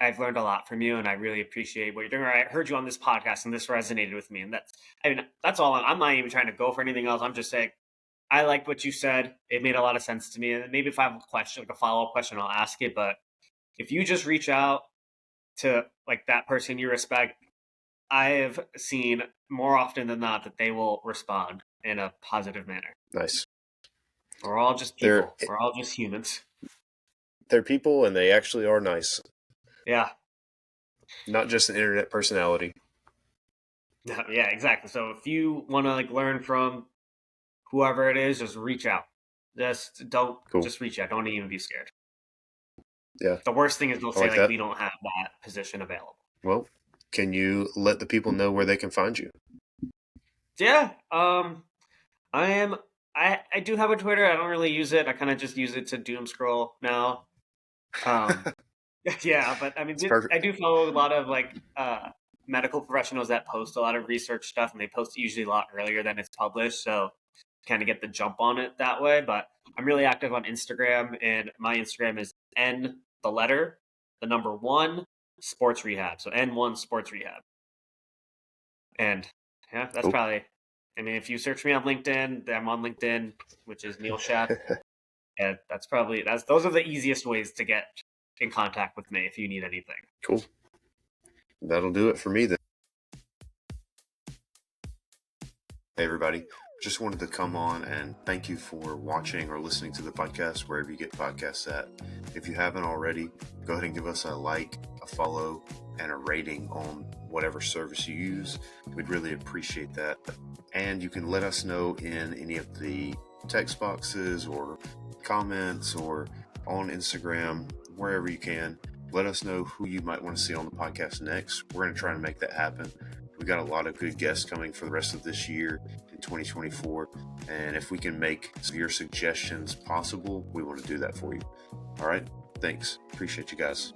S2: I've learned a lot from you, and I really appreciate what you're doing. Or I heard you on this podcast, and this resonated with me, and that's all. I'm not even trying to go for anything else. I'm just saying I liked what you said. It made a lot of sense to me, and maybe if I have a question, like a follow up question, I'll ask it. But if you just reach out to like that person you respect, I have seen more often than not that they will respond in a positive manner.
S1: nice.
S2: We're all just
S1: They're
S2: people. We're all just humans.
S1: they're people, and they actually are nice,
S2: Yeah.
S1: not just an internet personality.
S2: Yeah, exactly. So if you want to like learn from whoever it is, just reach out.
S1: Cool.
S2: Just reach out. Don't even be scared.
S1: Yeah,
S2: The worst thing is they'll
S1: I
S2: say
S1: like
S2: like
S1: that.
S2: we don't have that position available.
S1: Well, can you let the people know where they can find you?
S2: Yeah. I am I do have a Twitter. I don't really use it. I kind of just use it to doom scroll now. Um yeah, but I mean
S1: It's perfect.
S2: I do follow a lot of like medical professionals that post a lot of research stuff and they post usually a lot earlier than it's published. So kind of get the jump on it that way. But I'm really active on Instagram, and my Instagram is the letter, the number one, sports rehab. So N1 sports rehab. And yeah, that's
S1: Cool.
S2: probably. I mean, if you search me on LinkedIn, I'm on LinkedIn, which is Neil Sheth, and that's those are the easiest ways to get in contact with me if you need anything.
S1: Cool. That'll do it for me then. Hey, everybody. Just wanted to come on and thank you for watching or listening to the podcast wherever you get podcasts at. If you haven't already, go ahead and give us a like, a follow, and a rating on whatever service you use. We'd really appreciate that. And you can let us know in any of the text boxes or comments or on Instagram, wherever you can. Let us know who you might want to see on the podcast next. We're going to try and make that happen. We got a lot of good guests coming for the rest of this year in 2024. And if we can make your suggestions possible, we want to do that for you. All right. Thanks. Appreciate you guys.